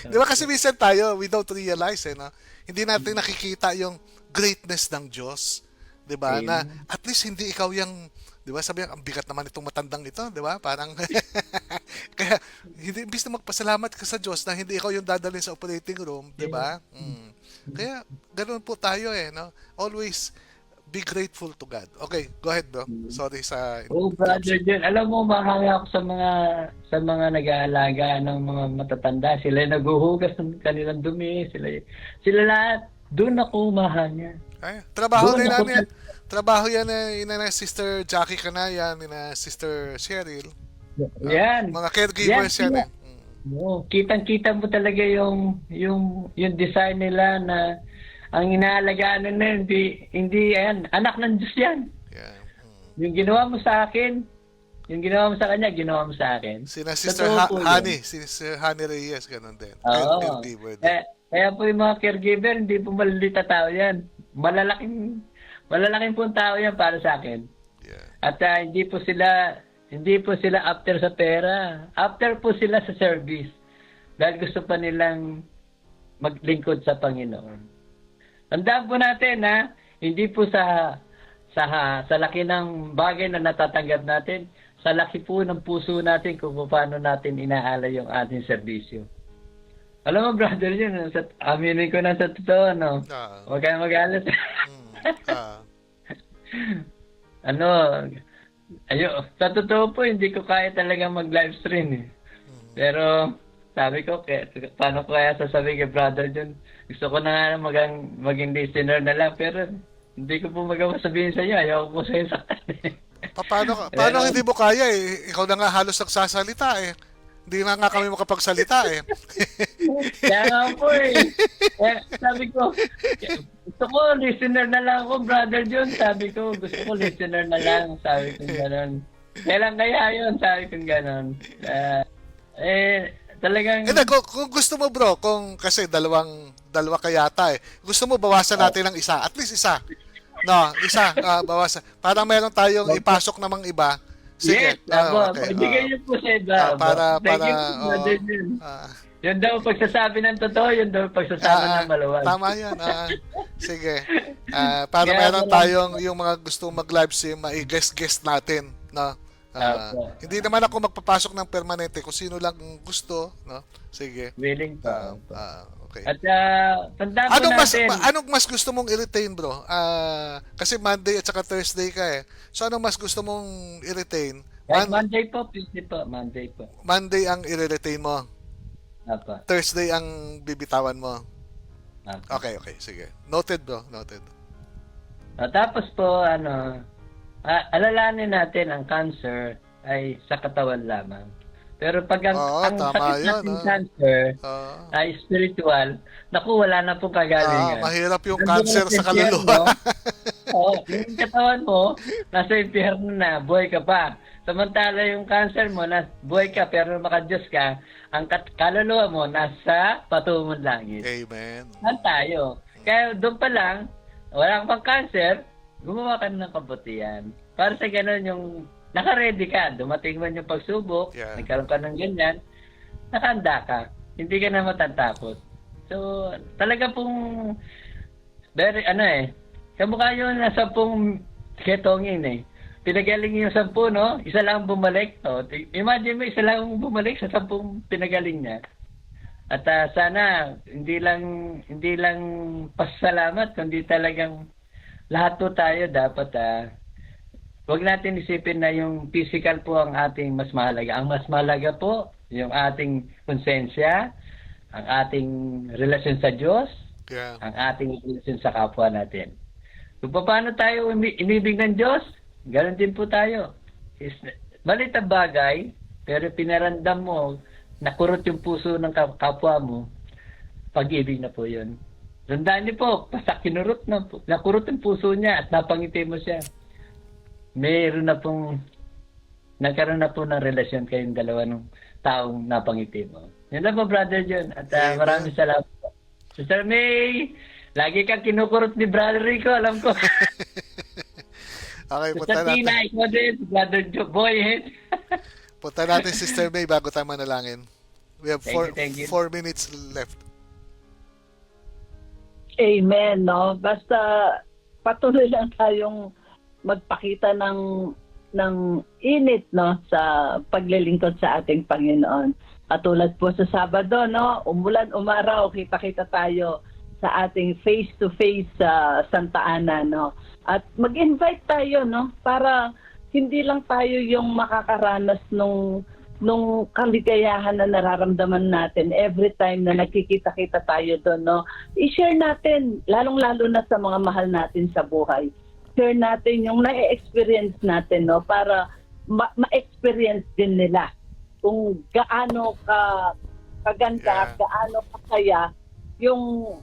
Di ba kasi minsan tayo, we don't realize, no? Hindi natin nakikita yung greatness ng Diyos. Di ba? Na at least hindi ikaw yung, di ba? Sabi ang bigat naman itong matandang ito, di ba? Parang, kaya, hindi, imbis na magpasalamat ka sa Diyos na hindi ikaw yung dadalhin sa operating room, di ba? Kaya, ganoon po tayo no? Always be grateful to God. Okay, go ahead, bro. Sorry sa... Oh, Brother John, alam mo, mahanga ako sa mga nag-aalaga ng mga matatanda. Sila yung naghuhugas ng kanilang dumi. Sila lahat. Doon ako mahanga. Ay, trabaho Doon din ako namin. Trabaho yan na Sister Jackie Kanayan, na Sister Cheryl. Yan. Mga caregivers yan, sila. No, kitang-kita mo talaga yung design nila na ang inaalagaan na hindi yan, anak ng Diyos yan. Yeah. Yung ginawa mo sa akin, yung ginawa mo sa kanya, ginawa mo sa akin. Sina Sister Totoo po yun. Honey, Sister Honey Reyes, ganun din. Oo. Caregiver din. Kaya po yung mga caregiver, hindi po malilita tao yan. Malalaking pong tao yan para sa akin. Yeah. At hindi po sila after sa pera. After po sila sa service. Dahil gusto pa nilang maglingkod sa Panginoon. Tandaan po natin hindi po sa laki ng bagay na natatanggap natin, sa laki po ng puso natin kung paano natin inaalay yung ating serbisyo. Alam mo, brother, yun, aminin ko na sa totoo, no? Huwag kayong magalit. Sa totoo po, hindi ko kaya talaga mag-live stream, eh. Pero, sabi ko, paano ko kaya sasabihin kay Brother John? Gusto ko na nga maging listener na lang, pero hindi ko po magawa sabihin sa iyo. Ayaw ko po sa iyo saktan. Paano hindi mo kaya eh? Ikaw na nga halos nagsasalita eh. Hindi na nga kami makapagsalita eh. Kaya nga po eh. Sabi ko, gusto ko listener na lang ako, Brother John. Sabi ko, gusto ko listener na lang. Sabi ko gano'n. Kailan kaya yun? Sabi ko gano'n. Talagang... Kung gusto mo bro, kasi dalawa ka yata eh. Gusto mo bawasan natin ng isa, at least isa. No, isa, bawasan. Parang meron tayong ipasok namang iba. Sige. Yes, okay. Ibigay niyo po sa iba. Thank you po, Brother John. Yun daw pagsasabi ng totoo, yun daw pagsasabi ng maluwag. Tama yan. Sige. Para meron tayong yung mga gusto mag-live stream, i-guest natin, no? Hindi naman ako magpapasok ng permanente kung sino lang gusto, no? Sige. Willing pa. Okay. At tandaan po natin. Anong mas gusto mong i-retain, bro? Kasi Monday at saka Thursday ka eh. So anong mas gusto mong i-retain? Monday po, Tuesday po. Monday po. Monday ang i-retain mo. Apa. Thursday ang bibitawan mo. Apa. Okay. Sige. Noted, bro. Noted. Tapos po, alalahanin natin ang cancer ay sa katawan lamang. Pero pag ang sakit natin cancer ay spiritual, naku, wala na pong kagalingan. Mahirap yung cancer sa kaluluwa. Yung katawan mo, nasa impyerno na, buhay ka pa. Samantala yung cancer mo, buhay ka pero makadiyos ka, ang kaluluwa mo nasa patungong langit. Amen. Saan tayo? Kaya doon pa lang, wala kang cancer, gumawa ka ng kabutihan. Para sa ganun yung naka-ready ka, dumating man yung pagsubok, nagkaroon ka ng ganyan, nakahanda ka. Hindi ka na matatakot. So, talaga pong kamukha yun na 10 ketongin eh. Pinagaling yung 10, no? Isa lang bumalik. Imagine mo, isa lang bumalik sa 10 pinagaling niya. At sana, hindi lang pasalamat, kundi talagang lahat po tayo dapat huwag natin isipin na yung physical po ang ating mas mahalaga. Ang mas mahalaga po, yung ating konsensya, ang ating relasyon sa Diyos, ang ating relasyon sa kapwa natin. Kung paano tayo inibig ng Diyos, ganoon din po tayo. Malit ang bagay, pero pinarandam mo, nakurot yung puso ng kapwa mo, pag-ibig na po yun. Tandaan niyo po, basta nakurot yung puso niya at napangiti mo siya. Nagkaroon na po ng relasyon kayong dalawa ng taong napangiti mo. Yan lang po, Brother John. At maraming salamat po. Sister May, lagi kang kinukurot ni Brother Rico, alam ko. Okay, Sister Tina, ikaw din, Brother Boy. punta natin Sister May bago tayo manalangin. We have Thank you. 4 minutes left. Amen, no? Basta patuloy lang tayong magpakita ng init, no, sa paglilingkod sa ating Panginoon. Katulad po sa Sabado, no, umulan, umaraw, kita-kita tayo sa ating face-to-face sa Santa Ana, no. At mag-invite tayo, no, para hindi lang tayo yung makakaranas nung kaligayahan na nararamdaman natin every time na nagkikita-kita tayo doon, no? I-share natin, lalong-lalo na sa mga mahal natin sa buhay. Share natin yung na-experience natin, no? Para ma-experience din nila kung gaano kaganda, gaano kasaya yung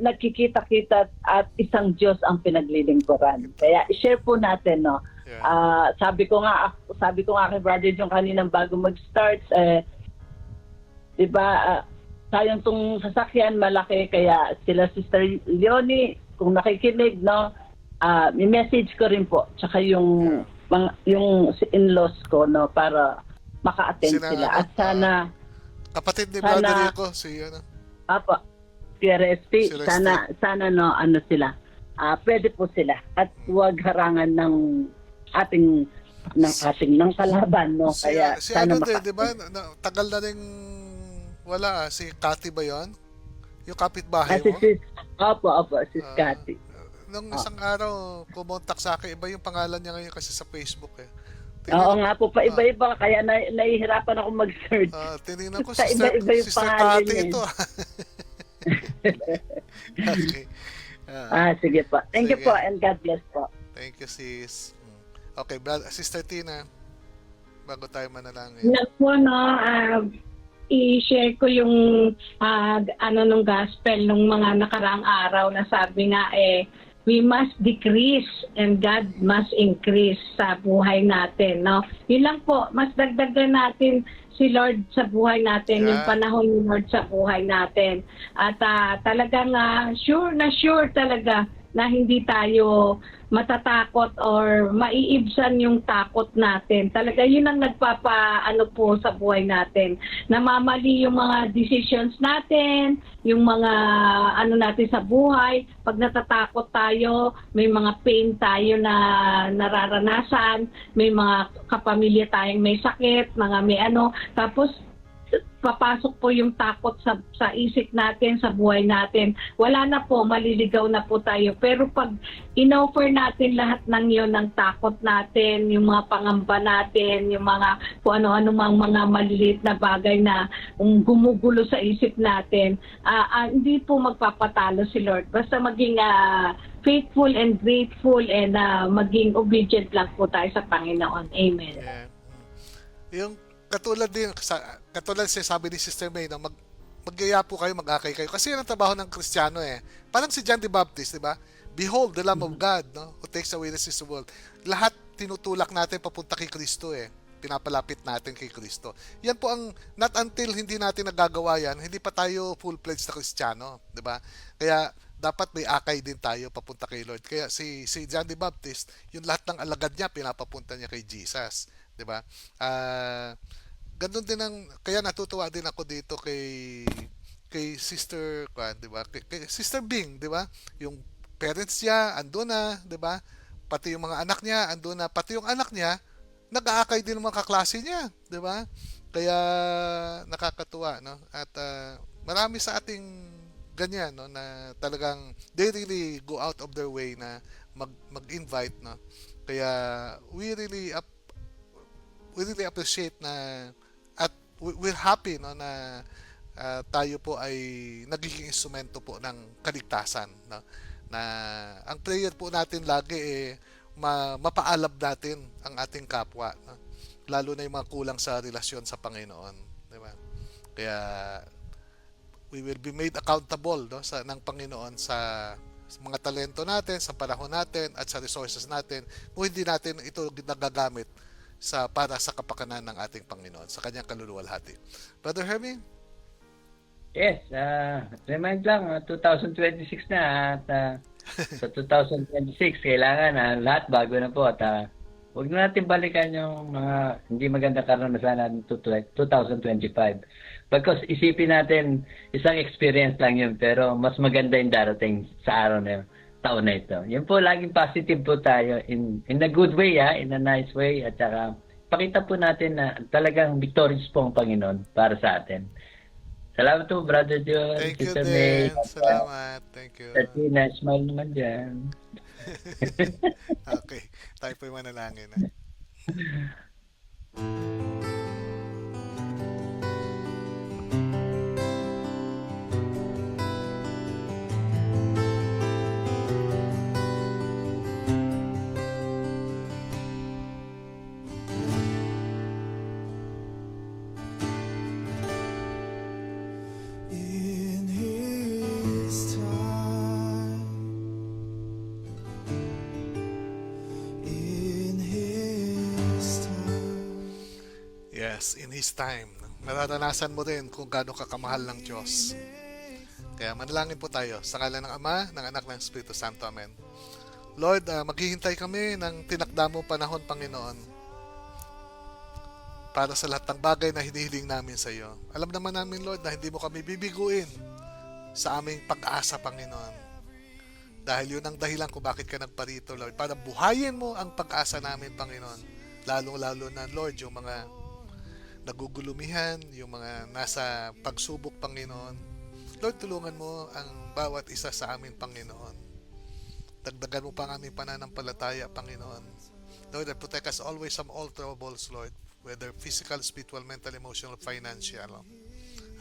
nagkikita-kita at isang Diyos ang pinaglilingkuran. Kaya i-share po natin, no? Sabi ko nga kay Brother John kaninang bago mag-start, 'di ba, sayang tong sasakyan malaki, kaya sila Sister Leonie kung nakikinig, no, may message ko rin po, tsaka yung in-laws ko, no, para maka-attend sila. At sana kapatid ni Brother Rico, si si RSP, sana no, ano sila, pwede po sila at huwag harangan ng ating kalaban, no. Kaya si sana ano din, di ba? Tagal na rin wala. Si Cathy ba yon? Yung kapitbahay mo? Opo, si Cathy. Nung isang araw, kumontak sa akin, iba yung pangalan niya ngayon kasi sa Facebook eh. Oo nga po, iba-iba, kaya nahihirapan ako mag-search. Tinignan ko, Sa iba-iba yung Sister pangalan Cathy niya. ito. Okay. Sige po. Thank you Sige. po and God bless po. Thank you, sis. Okay, Sister Tina, bago tayo manalangin. Po, no, i-share ko yung nung gospel nung mga nakaraang araw na sabi nga we must decrease and God must increase sa buhay natin, no. Yun lang po, mas dagdagan natin si Lord sa buhay natin, yung panahon ni Lord sa buhay natin. At talagang sure talaga na hindi tayo matatakot or maiibsan yung takot natin. Talaga yun ang nagpapaano po sa buhay natin. Namamali yung mga decisions natin, yung mga natin sa buhay. Pag natatakot tayo, may mga pain tayo na nararanasan, may mga kapamilya tayong may sakit, mga may tapos papasok po yung takot sa isip natin, sa buhay natin. Wala na po, maliligaw na po tayo. Pero pag in-offer natin lahat ng yon, ng takot natin, yung mga pangamba natin, yung mga kung ano-ano mga maliliit na bagay na gumugulo sa isip natin, hindi po magpapatalo si Lord. Basta maging faithful and grateful and maging obedient lang po tayo sa Panginoon. Amen. Yeah. Yung katulad sabi ni Sister May, no, maggaya po kayo, mag-akay kayo. Kasi yan ang trabaho ng Kristiyano eh. Parang si John the Baptist, di ba? Behold, the Lamb of God, no, who takes away the sins of the world. Lahat tinutulak natin papunta kay Kristo eh. Pinapalapit natin kay Kristo. Yan po ang, not until hindi natin nagagawa yan, hindi pa tayo full-fledged na Kristiyano, di ba? Kaya dapat may akay din tayo papunta kay Lord. Kaya si John the Baptist, yung lahat ng alagad niya, pinapapunta niya kay Jesus. Di ba? Ganun din kaya natutuwa din ako dito kay Sister di ba? Kay Sister Bing, di ba? Yung parents niya andun na, di ba? Pati yung mga anak niya andun na, pati yung anak niya nag-aakay din ng mga kaklase niya, di ba? Kaya nakakatuwa, no? At marami sa ating ganyan, no, na talagang they really go out of their way na mag-invite, no? Kaya we really appreciate na at we're happy, no, na tayo po ay nagiging instrumento po ng kaligtasan, no, na ang prayer po natin lagi mapaalab natin ang ating kapwa, no, lalo na yung mga kulang sa relasyon sa Panginoon, di ba? Kaya we will be made accountable, no, ng Panginoon sa mga talento natin, sa panahon natin at sa resources natin kung hindi natin ito nagagamit para sa kapakanan ng ating Panginoon, sa kanyang kaluluwalhati. Brother Hermie? Yes, remind lang, 2026 na at Sa 2026, kailangan lahat bago na po at huwag na natin balikan yung mga hindi maganda karanasan natin 2025. Because isipin natin, isang experience lang yun, pero mas maganda yung darating sa araw na yun, taon na ito. Yun po, laging positive po tayo in a good way, in a nice way, at saka pakita po natin na talagang victorious po ang Panginoon para sa atin. Salamat po, Brother John, Thank you Sister May. din. Salamat. Thank you. Sa Tina, smile naman dyan. Okay. Tayo po'y manalangin. In His time, in His time. Yes, in His time. Nararanasan mo rin kung gaano ka kamahal ng Diyos. Kaya manalangin po tayo sa ngalan ng Ama, ng Anak, ng Espiritu Santo. Amen. Lord, maghihintay kami ng tinakda mo panahon, Panginoon, para sa lahat ng bagay na hinihiling namin sa iyo. Alam naman namin, Lord, na hindi mo kami bibiguin sa aming pag-asa, Panginoon. Dahil yun ang dahilan kung bakit ka nagparito, Lord, para buhayin mo ang pag-asa namin, Panginoon. Lalong-lalo na, Lord, yung mga nagugulumihan, yung mga nasa pagsubok, Panginoon. Lord, tulungan mo ang bawat isa sa amin, Panginoon. Dagdagan mo pa ang aming pananampalataya, Panginoon. Lord, protect us always from all troubles, Lord, whether physical, spiritual, mental, emotional, financial.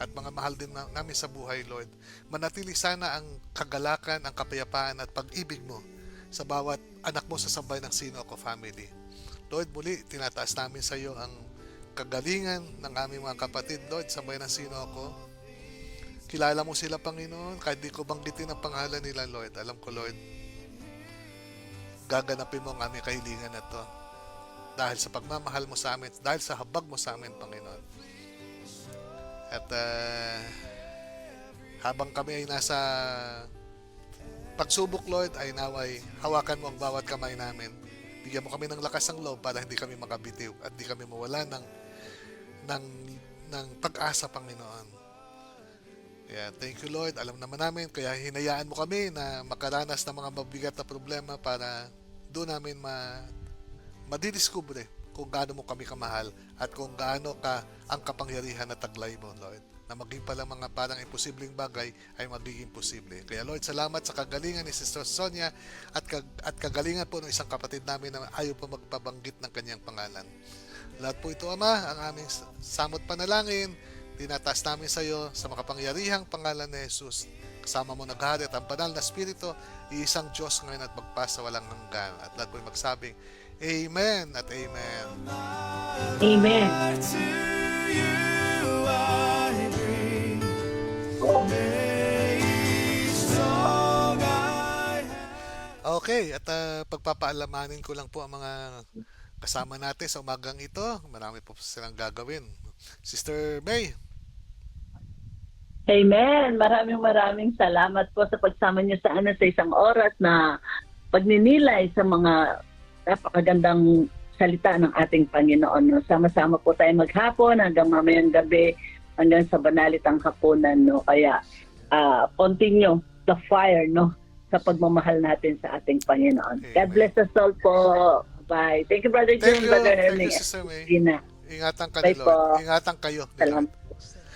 At mga mahal din namin sa buhay, Lord. Manatili sana ang kagalakan, ang kapayapaan at pag-ibig mo sa bawat anak mo sa Sambayan ng Sinoco family. Lord, muli, tinataas namin sa iyo ang kagalingan ng aming mga kapatid, Lord, sa Sambayan ng Sinoco. Kilala mo sila, Panginoon, kahit di ko banggitin ang pangalan nila, Lord. Alam ko, Lord, gaganapin mo ang aming kahilingan na to. Dahil sa pagmamahal mo sa amin, dahil sa habag mo sa amin, Panginoon. At habang kami ay nasa pagsubok, Lord, ay naway hawakan mo ang bawat kamay namin. Bigyan mo kami ng lakas ng loob para hindi kami makabitiw at hindi kami mawala ng pag-asa, Panginoon. Kaya thank you, Lord. Alam naman namin, kaya hinayaan mo kami na makaranas ng mga mabigat na problema para doon namin madidiskubre kung gaano mo kami kamahal at kung gaano ka ang kapangyarihan na taglay mo, Lord. Na maging pala mga parang imposibleng bagay ay magiging posible. Kaya Lord, salamat sa kagalingan ni Sister Sonia at kagalingan po ng isang kapatid namin na ayaw pa magpabanggit ng kanyang pangalan. Lahat po ito, Ama, ang aming samot panalangin, tinataas namin sa iyo sa makapangyarihang pangalan ni Jesus. Kasama mo naghari at ang banal na Espiritu, iisang Diyos ngayon at magpasa walang hanggan. At lahat po ay magsabing, Amen at Amen. Amen. To you I bring, may each song I have. Okay, at pagpapaalamanin ko lang po ang mga kasama natin sa umagang ito. Marami po silang gagawin. Sister May. Amen. Maraming salamat po sa pagsama niyo sa isang oras na pagninilay sa mga napakagandang salita ng ating Panginoon. No? Sama-sama po tayo maghapon hanggang mamayang gabi, hanggang sa banalitang hapunan. No? Kaya continue the fire, no, sa pagmamahal natin sa ating Panginoon. Amen. God bless us all po. Bye. Thank you, Brother Thank June, you. Brother Thank Hermie. you, Sister May. Tina. Ingatan ka Bye ni Lord. po. Ingatan kayo ni Salamat. Lord.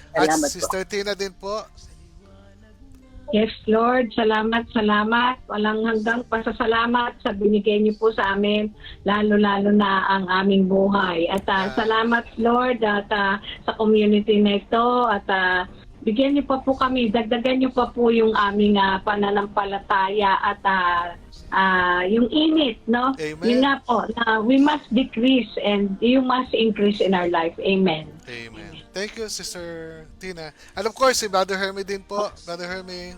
At Salamat po. Sister Tina din po. Yes, Lord. Salamat. Walang hanggang pasasalamat sa binigay niyo po sa amin, lalo-lalo na ang aming buhay. At salamat, Lord, at sa community na ito. At bigyan niyo pa po kami, dagdagan niyo pa po yung aming pananampalataya at yung init, no? Amen. Yun nga po, na we must decrease and you must increase in our life. Amen. Amen. Thank you, Sister Tina. And of course, si Brother Hermie din po. Brother Hermie.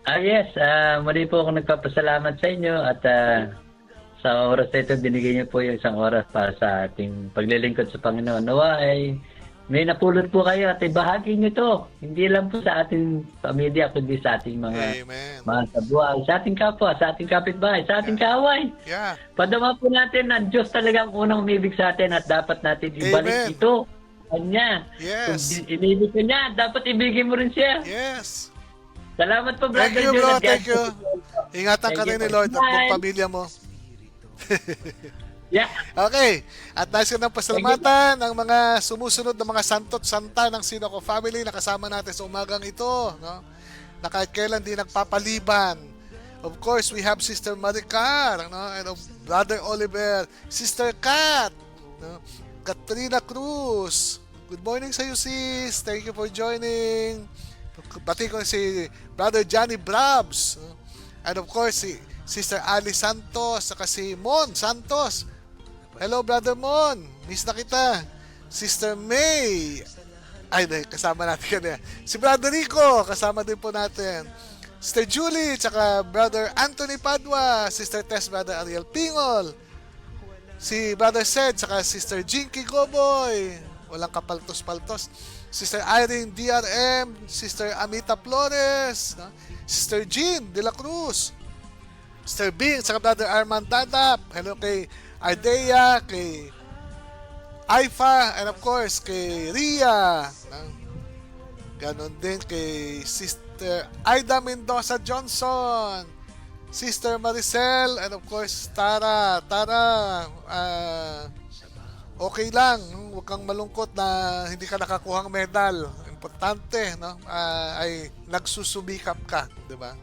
Yes, muli po ako nagpapasalamat sa inyo at sa oras na ito, binigay niyo po yung isang oras para sa ating paglilingkod sa Panginoon. Nawa ay may napulot po kayo at ibahagi nyo to. Hindi lang po sa ating pamilya, kundi sa ating mga Amen. kabuhay, sa ating kapwa, sa ating kapitbahay, sa ating kaaway. Yeah. Padama po natin na ang Diyos talaga ang unang umibig sa atin at dapat natin ibalik Amen. ito. Kanya. Yes. Kung inibig ko niya, dapat ibigin mo rin siya. Yes. Salamat po, Thank Brother you, John. bro. at God Thank you. bless you. Ingatan ka Thank rin you ni po. Lord at buong Bye. pamilya mo. Yeah. Okay. At nais ko ng pasalamatan ang mga sumusunod na mga santo't santa ng Sinoco family na kasama natin sa umagang ito. No? Na kahit kailan di nagpapaliban. Of course, we have Sister Maricar, no? And of Brother Oliver, Sister Kat, no? Katrina Cruz. Good morning sa iyo, sis. Thank you for joining. Pati ko si Brother Johnny Brabs. No? And of course, si Sister Ali Santos, saka si Mon Santos. Hello, Brother Mon. Miss na kita. Sister May. Ay, kasama natin yan. Si Brother Rico, kasama din po natin. Sister Julie, tsaka Brother Anthony Padua. Sister Tess, Brother Ariel Pingol. Si Brother Sed, tsaka Sister Jinky Goboy. Walang kapaltos-paltos. Sister Irene DRM. Sister Amita Flores. Sister Jean De La Cruz. Sister Bing, tsaka Brother Armand Dadap. Hello kay Ardea, kay Aifa, and of course, kay Ria. Ganon din kay Sister Aida Mendoza Johnson. Sister Maricel, and of course, Tara. Okay lang. Huwag kang malungkot na hindi ka nakakuhang medal. Importante, no? Ay nagsusumikap ka, di ba?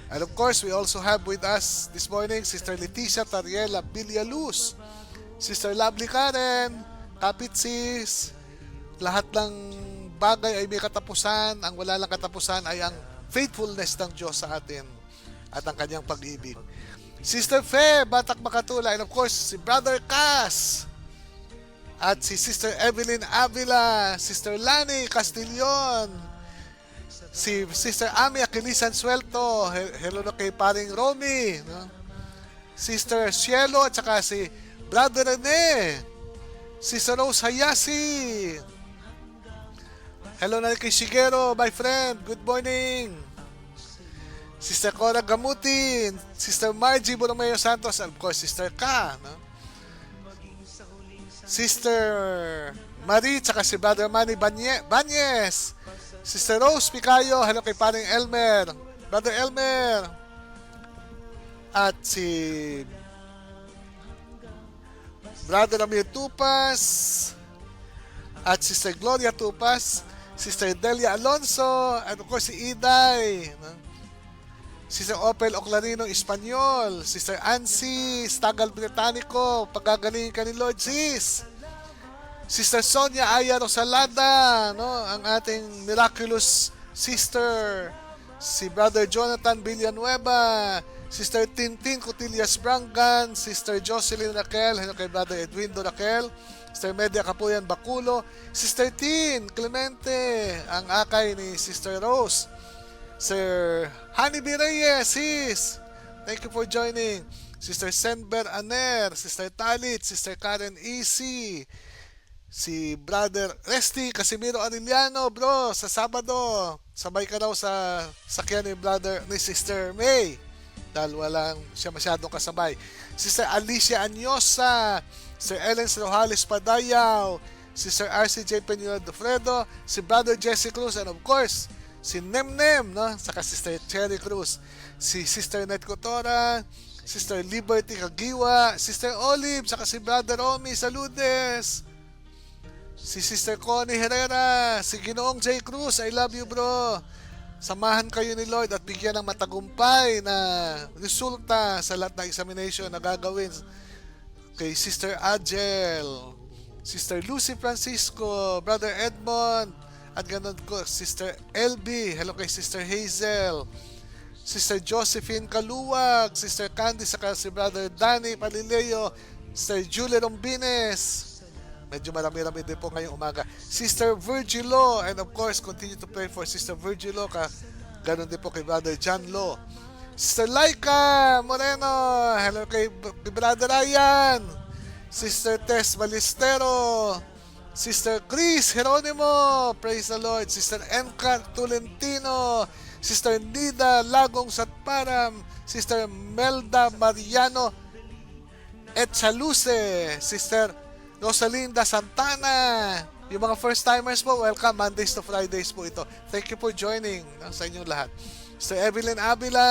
And of course, we also have with us this morning Sister Leticia Tariela Villaluz, Sister Lovely Karen, Kapit Sis. Lahat ng bagay ay may katapusan. Ang wala lang katapusan ay ang faithfulness ng Diyos sa atin at ang kanyang pag-ibig. Sister Fe, Batak Makatula, and of course, si Brother Cass, at si Sister Evelyn Avila, Sister Lani Castillon, si Sister Ami Aquilisan Suelto. Hello na kay paring Romy, no? Sister Cielo at saka si Brother Rene, Sister Rose Hayasi. Hello na kay Shigeru, my friend. Good morning. Sister Cora Gamutin, Sister Margie Borromeo Santos, and of course Sister Ka, no? Sister Marie at saka si Brother Manny Banyes. Sister Rose Picayo, hello kay paring Elmer, Brother Elmer. At si Brother Amir Tupas, at Sister Gloria Tupas, Sister Delia Alonso, and of course si Iday, no? Sister Opel Oclarino Espanyol, Sister Ansi Stagal Britannico, paggagalingin ka ni Lord, sis. Sister Sonia Aya Rosalada, no, ang ating miraculous sister. Si Brother Jonathan Villanueva, Sister Tintin Cotillas Brangan, Sister Jocelyn Raquel, hello kay Brother Edwindo Raquel, Sister Media Kapuyan Baculo, Sister Tin Clemente, ang akay ni Sister Rose, Sir Honeybee Reyes, sis. Thank you for joining. Sister Senber Aner, Sister Talit, Sister Karen Easy, si Brother Resty Casimiro Arellano, bro, sa Sabado sabay ka daw sa sakyan ni Sister May dahil walang siya masyadong kasabay. Sister Alicia Anyosa, Sir Ellen Rojales Padayaw, Sister RCJ Peñuel Dofredo, si Brother Jesse Cruz, and of course si Nemnem, no, saka Sister Cherry Cruz, si Sister Net Cotora, Sister Liberty Kagiwa, Sister Olive, saka si Brother Romy Saludes, si Sister Connie Herrera, si Ginoong J. Cruz, I love you, bro. Samahan kayo ni Lord at bigyan ng matagumpay na resulta sa lahat ng examination na gagawin kay Sister Agel, Sister Lucy Francisco, Brother Edmond, at ganun ko, Sister LB, hello kay Sister Hazel, Sister Josephine Kaluwag, Sister Candy, saka si Brother Danny Palileo, Sister Julie Rombines. Medyo marami-rami din po ngayong umaga. Sister Virgilo, and of course, continue to pray for Sister Virgilo. Ganon din po kay Brother John Lo. Sister Laika Moreno, hello kay Brother Ryan. Sister Tess Balistero, Sister Chris Geronimo, praise the Lord. Sister Encar Tolentino, Sister Nida Lagong Satparam, Sister Melda Mariano Etchaluce, Sister Rosalinda Santana. Yung mga first timers po, welcome. Mondays to Fridays po ito. Thank you for joining sa inyong lahat. Sister Evelyn Avila,